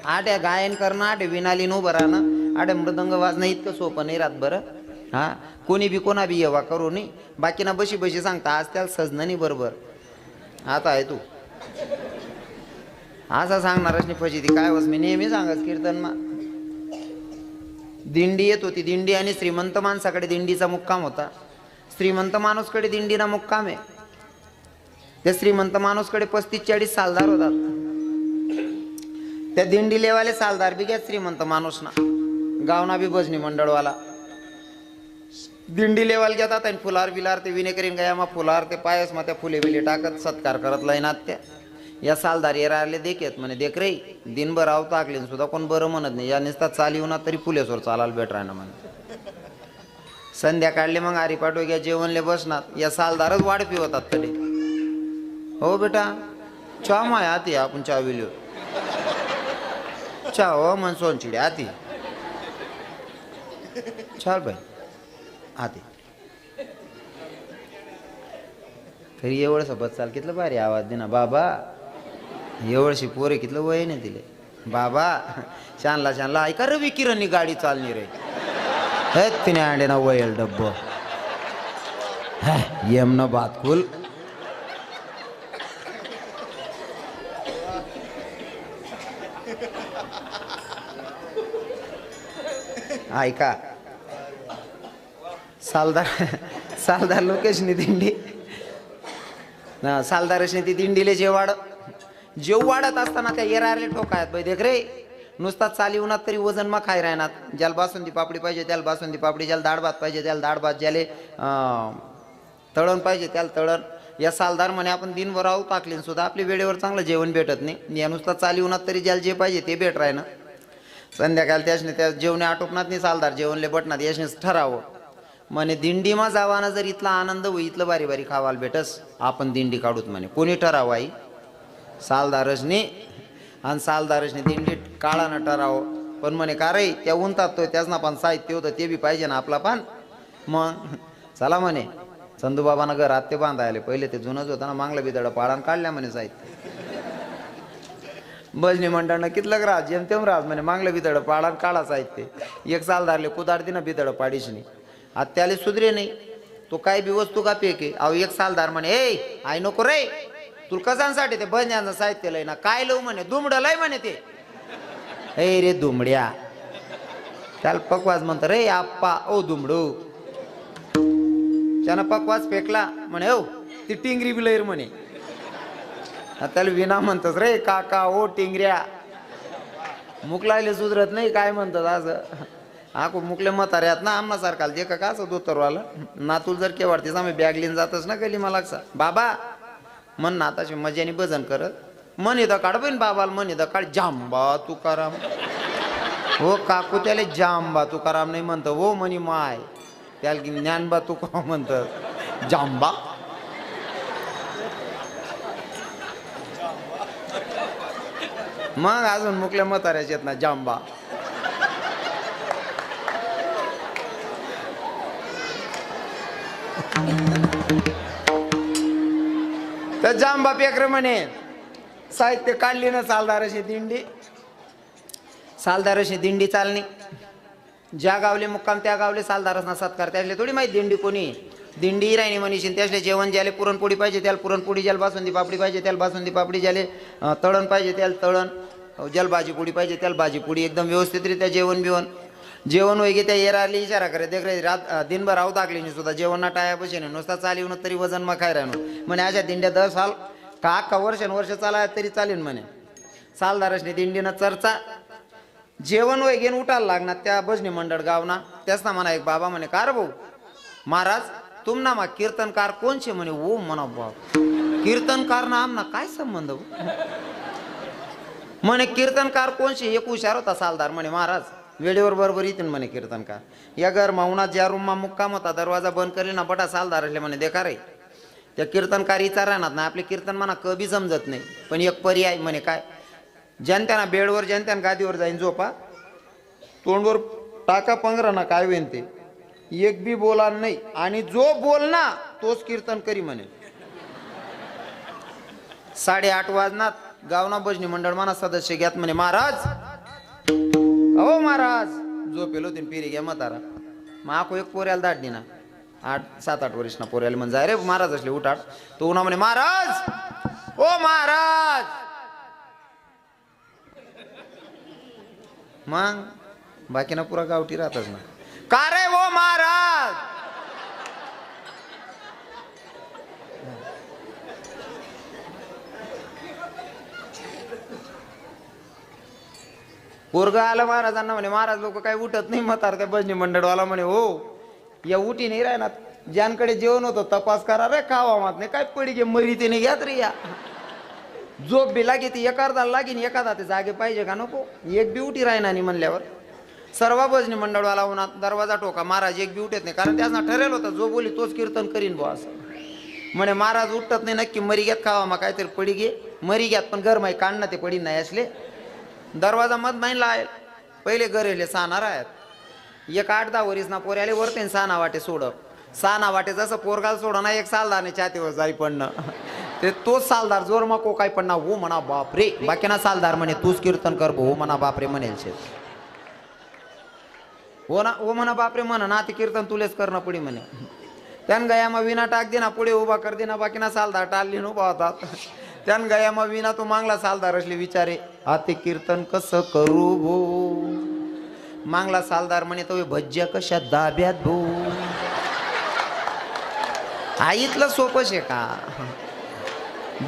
आट्या गायन करणं, आटे विनालीन उभं राहणं, आटे मृदंग वाजणं इतकं सोपं नाही राहत बरं. हा कोणी बी कोणा बी येवा करू नाही. बाकीना बशी सांगता आज त्याला सजणं नाही बरोबर. आता आहे तू असा सांगणारच नाही फजिती काय वस. मी नेहमी सांगत कीर्तन मा दिंडी येत होती. दिंडी आणि श्रीमंत माणसाकडे दिंडीचा मुक्काम होता. श्रीमंत माणूसकडे दिंडीना मुक्काम आहे. त्या श्रीमंत माणूसकडे 35-40 सालदार होतात. त्या दिंडी लेवाले सालदार बी घ्या श्रीमंत माणूसना, गावना बी भजनी मंडळवाला दिंडी लेवाल घेतात आणि फुलार बिलार ते विने करीन गया मा फुलार ते पायस मा त्या फुले बिले टाकत सत्कार करत लाईनात. त्या या सालदार येराले देखत म्हणे देख रे दिनभर आव टाकले सुद्धा कोण बरं म्हणत नाही. या निसता चाल येऊन तरी फुलेसवर चालायला भेट राहणं म्हणे. संध्याकाळले मग आरी पाठव घ्या जेवणले बसणार. या सालदारच वाढ पिवतात कडे. हो बेटा चहा माय आती आपण चहा विलो चहा हो मन सोनचिडे आती चाल बाई आती तरी एवढंसं बस चाल कितलं भारी आवाज दे ना बाबा. एवढशी पोरे कितलं वय नाही दिले बाबा. शानला ऐका रवी किरणनी गाडी चालणी रे. हे तिने अंडे ना वयल डब्ब येम न बात खुल. ऐका सालदार लोकेशनी दिंडी सालदारशनी ती दिंडीले जेव वाढत असताना त्या येरारले ठोकायत बाई देख रे. नुसता चाली उन्हात तरी वजन मग खाय राहणार. ज्याला बासुंदी पापडी पाहिजे त्याला बासुंदी पापडी, ज्याला दाळ भात पाहिजे त्याला दाळ भात, ज्याला तळण पाहिजे त्याला तळण. या सालदार म्हणे आपण दिनभर आऊ टाकले सुद्धा आपली वेळेवर चांगलं जेवण भेटत नाही, या नुसता चालीवनात तरी ज्याला जे पाहिजे ते भेट राही ना. संध्याकाळ त्याशने त्या जेवणे आटोपनात नाही चालदार जेवणले बटनात याशनेच ठरावं म्हणे दिंडीमा जावाना जर इथला आनंद होई इथलं बारी बारी खावायला भेटस आपण दिंडी काढूत म्हणे. कोणी ठरावं आई? सालदारसने. आणि सालदारसने दिंडी काळानं ठरावं. पण म्हणे का रे त्या उंतात तो त्याच ना पण साहित्य होतं ते बी पाहिजे ना आपला पण. मग चला म्हणे चंदूबाबांना घर आत्ते बांधायले पहिले ते जुनंच होतं ना मागलं बिदड पाळान काढल्या म्हणे साहित्य. भजनी मंडळनं कितलं राज जेमतेम राज म्हणे मागलं बिदड पाळान काढा साहित्य. एक सालदारले कुदाडती ना बिदड पाडीशनी आत्याले सुधरे नाही. तो काय बी वस्तू का पेके. अहो एक सालदार म्हणे ए आई नको रे तुला कसांसाठी ते भजन्याचं साहित्य लय ना काय लव म्हणे दुमडं लय म्हणे ते. ए रे दुमड्या त्याला पकवाज म्हणतो रे आप्पा ओ दुमडू. त्यानं पकवाज फेकला म्हणे हो ती टिंगरी बी लैर म्हणे. त्याला विना म्हणतात रे काका ओ टिंगऱ्या. मुकलायले सुधरत नाही काय म्हणतात असं. आको मुकले म्हाताऱ्यात ना आम्हा सारखाल जे का असं दोतरवाला नातूल जर केवाडतीस आम्ही बॅग लिन जातच ना गली मला बाबा मन नाताशी मजाने भजन करत मन इथं काढ पण बाबाला मन इथं काढ जांबा तुकाराम. हो काकू त्याला जांबा तुकाराम नाही म्हणतं हो म्हणी माय त्याला ज्ञानबा तुकाराम म्हणतं जांबा. मग अजून मुकल्या म्हाताऱ्याचे आहेत ना जांबा. तर जांबा पेकर म्हणे साहित्य काढली ना सालदाराशी दिंडी. सालदाराशी दिंडी चालणी ज्या गावले मुक्काम त्या गावले सालदारासना सत्कार. त्यातले थोडी माहिती दिंडी कोणी. दिंडी राहिनी म्हणीशीन त्यासले जेवण ज्याला पुरणपोळी पाहिजे त्याला पुरणपोळी, ज्याला बासुंदी पापडी पाहिजे त्याला बासुंदी पापडी, ज्याला तळण पाहिजे त्याला तळण, ज्याला भाजीपोळी पाहिजे त्याला भाजीपोळी. एकदम व्यवस्थितरित्या जेवण बिवण. जेवण वगैरे त्या येराली इशारा करे देख रे रात दिनभर राहू टाकली नाही सुद्धा जेवण ना टाया पैसे नाही नुसता चालीवन तरी वजन मग खाय राहणं म्हणे. अशा दिंड्या 10 साल का वर्ष चालाय तरी चालेल म्हणे. सालदारसने दिंडीनं चर्चा जेवण वगैरे उठायला लागणार त्या भजनी मंडळ गावना. त्याच ना म्हणा एक बाबा म्हणे का रे भाऊ महाराज तुम ना मा कीर्तनकार कोणचे म्हणे. ओ म्हणा बाप कीर्तनकार ना आमना काय संबंध म्हणे. कीर्तनकार कोणचे एक हुशार होता सालदार म्हणे महाराज वेळेवर बरोबर येतील म्हणे कीर्तनकार. या घर मावनात ज्या रूममा मुक्काम होता दरवाजा बंद करेल ना बटा सालदार असले म्हणे देखा रे त्या कीर्तनकार विचारणार ना आपले कीर्तन म्हणा कभी समजत नाही. पण एक पर्याय म्हणे काय जनत्याना बेडवर जनत्याना गादीवर जाईन झोपा तोंडवर टाका पंगरा ना काय होईन ते एक बी बोला नाही आणि जो बोल ना तोच कीर्तन करी म्हणे. 8:30 वाजनात गावना भजनी मंडळ म्हणा सदस्य घ्यात म्हणे महाराज हो महाराज झोपेलो तीन पिरी घ्या म्हातारा. मग आको एक पोऱ्याला दाट ना 7-8 वर्ष ना पोऱ्याला म्हणजे अरे महाराज असले उठाट तो उन्हा म्हणे महाराज ओ महाराज. मग बाकीना पुरा गावठी राहतच ना का रे ओ महाराज. पोरगा आलं महाराजांना म्हणे महाराज लोक काय उठत नाही म्हातार. त्या भजनी मंडळवाला म्हणे हो या उठी नाही राहणार ज्यांकडे जेवण होतं तपास करा रे खावा मात नाही काय पडी गे मरी ते नाही घ्यात रे या झोप बी लागे ती एखादा लागीन एखादा ते जागे पाहिजे का नको. एक बी उठी राहिना नाही म्हणल्यावर सर्व भजनी मंडळवाला उन्हात दरवाजा टोका महाराज एक बी उठत नाही कारण त्यांना ठरेल होतं जो बोली तोच कीर्तन करीन बुवा असं म्हणे. महाराज उठत नाही नक्की मरी घ्यात खावा मग काहीतरी पडी घे मरी घ्यात पण घर माही काढणं ते पडी नाही असले. दरवाजा मत माहीन आहे पहिले गरेले साना आहेत एक 8-10 वरीस ना पोऱ्याले वरते साना वाटे सोडप. साना वाटे जसं पोरगाल सोडं ना एक सालदारने छातीवर जाई पडणं ते तोच सालदार जोर मको काय पडणार हो म्हणा बाप रे. बाकी ना सालदार म्हणे तूच कीर्तन कर हो म्हणा बाप रे म्हणेल शे हो ना हो म्हणा बाप रे म्हणा ना ते कीर्तन तुलेच करणं पुढे म्हणे. त्यान गया मग विना टाक दे ना पुढे उभा कर दे ना बाकी ना सालदार टाळली उभा होतात. त्यान गया मग विना तो मागला सालदार असले विचारे आते कीर्तन कसं करू भो. मागला सालदार म्हणे तो भज्या कशा दाब्यात भो. आईतलं सोपं शे का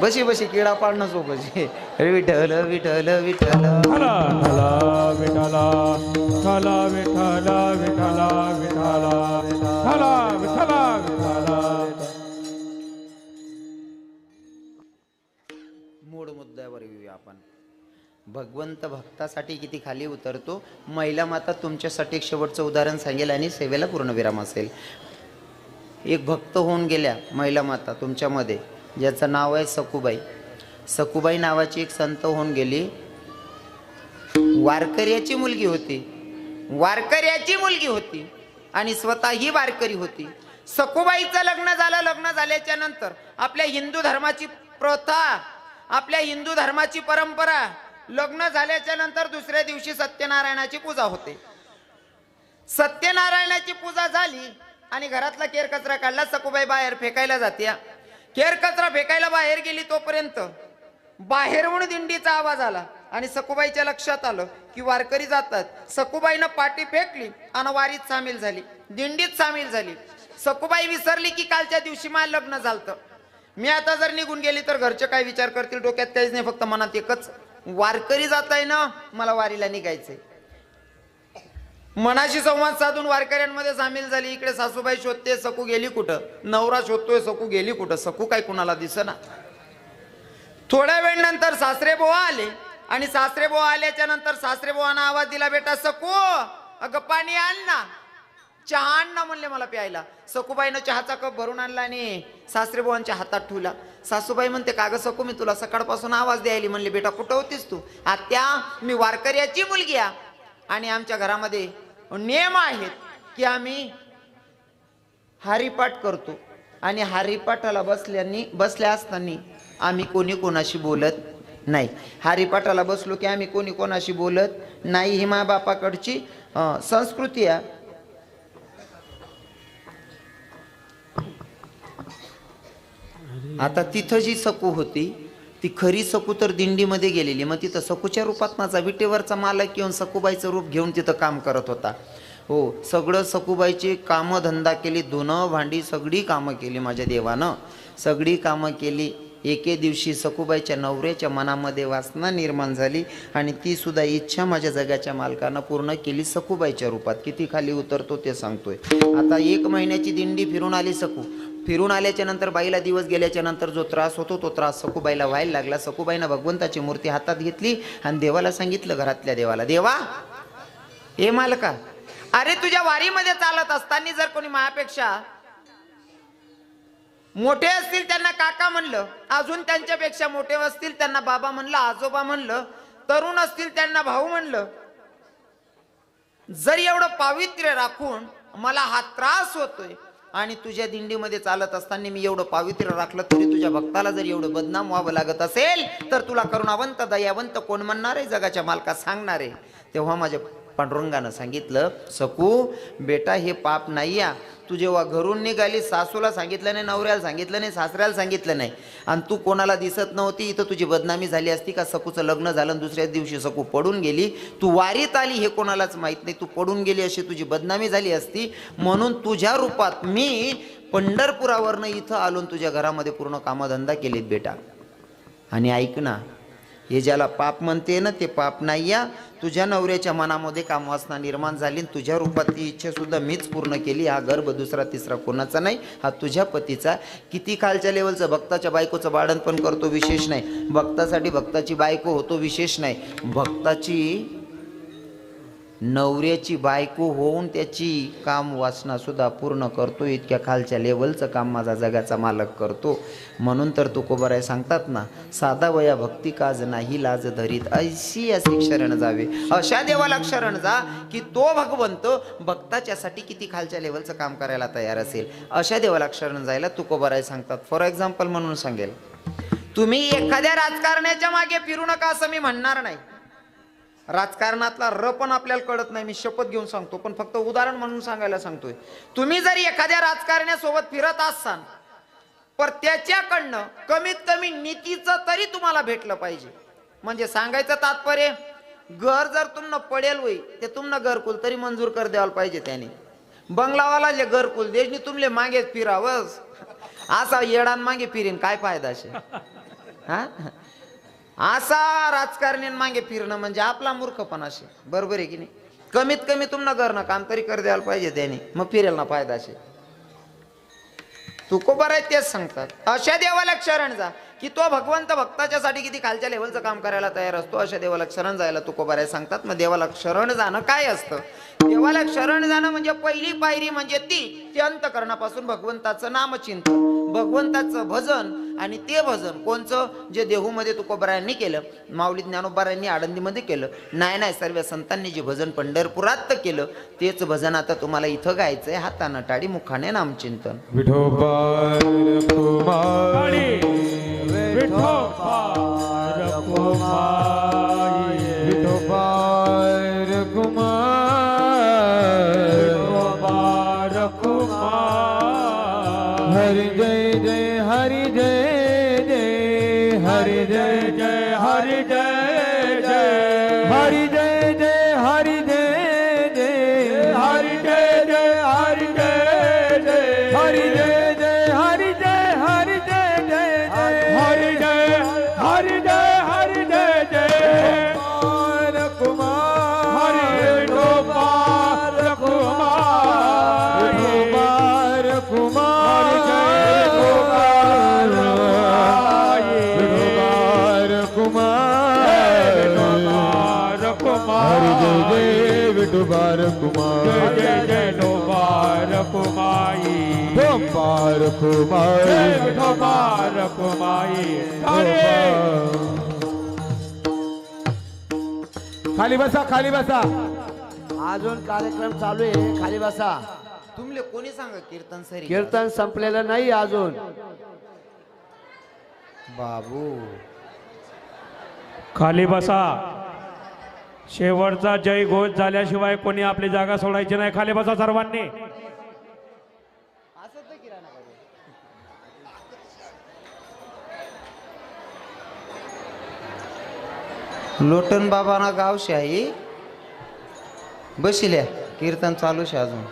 बशी बशी किडा पाडणं सोपं शे. विठ्ठल विठ्ठल विठ्ठल विठ्ठला विठ्ठला विठ्ठला विठ्ठला विठ्ठला विठ्ठला विठ्ठला विठ्ठला भगवंत भक्तासाठी किती खाली उतरतो. महिला माता तुमच्यासाठी एक शेवटचं उदाहरण सांगेल आणि सेवेला पूर्णविराम असेल. एक भक्त होऊन गेल्या महिला माता तुमच्यामध्ये, ज्याचं नाव आहे सखूबाई. सखूबाई नावाची एक संत होऊन गेली. वारकऱ्याची मुलगी होती, वारकऱ्याची मुलगी होती आणि स्वतःही वारकरी होती. सखूबाईचं लग्न झालं. लग्न झाल्याच्या नंतर आपल्या हिंदू धर्माची प्रथा, आपल्या हिंदू धर्माची परंपरा, लग्न झाल्याच्या नंतर दुसऱ्या दिवशी सत्यनारायणाची पूजा होते. सत्यनारायणाची पूजा झाली आणि घरातला केर कचरा काढला. सखूबाई बाहेर फेकायला जाते. केर कचरा फेकायला बाहेर गेली तोपर्यंत बाहेरून दिंडीचा आवाज आला आणि सखूबाईच्या लक्षात आलं की वारकरी जातात. सखूबाईनं पाठी फेकली आणि वारीत सामील झाली, दिंडीत सामील झाली. सखूबाई विसरली की कालच्या दिवशी माझं लग्न झालं. मी आता जर निघून गेली तर घरचे काय विचार करतील, डोक्यात काहीच नाही, फक्त मनात एकच, वारकरी जात आहे ना, मला वारीला निघायचंय. मनाशी संवाद साधून वारकऱ्यांमध्ये सामील झाली. इकडे सासूबाई शोधते सकू गेली कुठं, नवरा शोधतोय सकू गेली कुठं, सकू काय कुणाला दिसेना. थोड्या वेळ नंतर सासरे बुवा आले आणि सासरे बुवा आल्याच्या नंतर सासरे बुवानं आवाज दिला, बेटा सकू अगं पाणी आण ना, चहा आण ना म्हणले मला प्यायला. सखूबाईनं चहाचा कप भरून आणला आणि सासरे बुवांच्या हातात ठेवला. सासूबाई म्हणते, का ग सकू मी तुला सकाळपासून आवाज द्यायली. म्हणले, बेटा कुठं होतीस तू? आत्या मी वारकऱ्याची मुलगी आहे आणि आमच्या घरामध्ये नियम आहेत की आम्ही हरिपाठ करतो आणि हरिपाठाला बसल्या असताना आम्ही कोणी कोणाशी बोलत नाही. हरिपाठाला बसलो की आम्ही कोणी कोणाशी बोलत नाही. ही मा बापाकडची संस्कृती आहे. आता तिथं जी सकू होती ती खरी सकू तर दिंडीमध्ये गेलेली. मग तिथं सकूच्या रूपात माझा विटेवरचा मालक येऊन सखूबाईचं रूप घेऊन तिथं काम करत होता. हो, सगळं सखूबाईची कामं धंदा केली, धुणं भांडी सगळी कामं केली माझ्या देवानं, सगळी कामं केली. एके दिवशी सखूबाईच्या नवऱ्याच्या मनामध्ये वासना निर्माण झाली आणि ती सुद्धा इच्छा माझ्या जगाच्या मालकानं पूर्ण केली सखूबाईच्या रूपात. किती खाली उतरतो ते सांगतोय. आता 1 महिन्याची दिंडी फिरून आली सकू. फिरून आल्याच्या नंतर बाईला दिवस गेल्याच्या नंतर जो त्रास होतो तो त्रास सखूबाईला व्हायला लागला. सखूबाईनं भगवंताची मूर्ती हातात घेतली आणि देवाला सांगितलं, घरातल्या देवाला, देवा हे मालका, अरे तुझ्या वारीमध्ये चालत असताना जर कोणी माझ्यापेक्षा मोठे असतील त्यांना काका म्हणलं, अजून त्यांच्यापेक्षा मोठे असतील त्यांना बाबा म्हणलं, आजोबा म्हणलं, तरुण असतील त्यांना भाऊ म्हणलं, जर एवढं पावित्र्य राखून मला हा त्रास होतोय आणि तुझ्या दिंडीमध्ये चालत असताना मी एवढं पावित्र्य राखलं तरी तुझ्या भक्ताला जर एवढं बदनाम व्हावं लागत असेल तर तुला करुणावंत दयावंत कोण म्हणणार आहे, जगाच्या मालका सांगणार आहे. तेव्हा माझ्या पांडुरंगानं सांगितलं, सकू बेटा हे पाप नाही या. तू जेव्हा घरून निघाली सासूला सांगितलं नाही, नवऱ्याला सांगितलं नाही, सासऱ्याला सांगितलं नाही आणि तू कोणाला दिसत नव्हती, इथं तुझी बदनामी झाली असती का? सकूचं लग्न झालं दुसऱ्या दिवशी सकू पडून गेली, तू वारीत आली हे कोणालाच माहित नाही, तू पडून गेली अशी तुझी बदनामी झाली असती. म्हणून तुझ्या रूपात मी पंढरपुरावरनं इथं आलो, तुझ्या घरामध्ये पूर्ण कामधंदा केलेत बेटा. आणि ऐक ना, हे ज्याला पाप म्हणते ना ते पाप नाही या. तुझ्या नवऱ्याच्या मनामध्ये कामवासना निर्माण झाली, तुझ्या रूपात ती इच्छा सुद्धा मीच पूर्ण केली. हा गर्भ दुसरा तिसरा कोणाचा नाही, हा तुझ्या पतीचा. किती खालच्या लेवलचं, भक्ताच्या बायकोचं भांडण पण करतो विशेष नाही, भक्तासाठी भक्ताची बायको होतो विशेष नाही, भक्ताची नवऱ्याची बायको होऊन त्याची काम वासना सुद्धा पूर्ण करतो. इतक्या खालच्या लेवलचं काम माझा जगाचा मालक करतो. म्हणून तर तुकोबाराय सांगतात ना, साधा वया भक्ती काज नाही लाज धरीत, ऐशी अशी शरण जावे. अशा देवाला शरण जा की तो भगवंत भक्ताच्यासाठी किती खालच्या लेवलचं काम करायला तयार असेल. अशा देवाला शरण जायला तुकोबाराय सांगतात. फॉर एक्झाम्पल म्हणून सांगेल, तुम्ही एखाद्या राजकारण्याच्या मागे फिरू नका असं मी म्हणणार नाही. राजकारणातला र पण आपल्याला कळत नाही, मी शपथ घेऊन सांगतो, पण फक्त उदाहरण म्हणून सांगायला सांगतोय. तुम्ही जर एखाद्या राजकारण्यासोबत फिरत असाल पर त्याच्याकडनं कमीत कमी नीतीचं तरी तुम्हाला भेटलं पाहिजे. म्हणजे सांगायचं तात्पर्य, घर जर तुमनं पडेल होई ते तुमनं घरकुल तरी मंजूर कर द्यायला पाहिजे. त्याने बंगलावाला जे घरकुल देशनी तुमले मागे फिरावंच, असा येडान मागे फिरीन काय फायदा असे. हा, असा राजकारणी मागे फिरणं म्हणजे आपला मूर्खपणा असे. बरोबर आहे की नाही? कमीत कमी तुमनं घरनं काम तरी कर द्यायला पाहिजे त्याने, मग फिरेल ना फायदा असे. तुकोबाराय तेच सांगतात, अशा देवाला शरण जा की तो भगवंत भक्ताच्यासाठी किती खालच्या लेवलचं काम करायला तयार असतो. अशा देवाला शरण जायला तुकोबाराय सांगतात. मग देवाला शरण जाणं काय असतं? देवाला शरण जाणं म्हणजे पहिली पायरी म्हणजे ती अंतःकरणापासून भगवंताचं नामचिंतन, भगवंताचं भजन. आणि ते भजन कोणचं? जे देहूमध्ये तुकोबारायांनी केलं, माऊली ज्ञानोबारायांनी आळंदीमध्ये केलं, नाही सर्व संतांनी जे भजन पंढरपुरात केलं तेच भजन आता तुम्हाला इथं गायचंय. हातानं टाळी मुखाने नामचिंतन. विठोबा रखुमाई, विठोबा रखुमाई, विठोबा रखुमाई, विठोबा रखुमाई. हरि जय जय हरि जय जय, हरि जय जय हरि जय जय, हरि जय जय हरि जय जय, हरि जय जय हरि जय जय, हरि जय जय हरि जय हरि जय जय जय, हरि जय हरि जय हरि जय जय. कुमार विठोबार कुमार, विठोबार कुमार, विठोबार कुमार, विठोबार कुमार, जय जय विठोबार कुमार, जय जय विठोबार कुमाई, विठोबार कुमाई, विठोबार कुमाई. खाली बसा, खाली बसा. अजून कार्यक्रम चालू आहे, खाली बसा. तुमले कोणी सांगा कीर्तन सरी? कीर्तन संपलेलं नाही अजून. बाबू खाली बसा. शेवटचा जय घोष झाल्याशिवाय कोणी आपली जागा सोडायची नाही. खाली बसा सर्वांनी. लोटन बाबाना गाव शाही बसिल्या कीर्तन चालू शे अजून.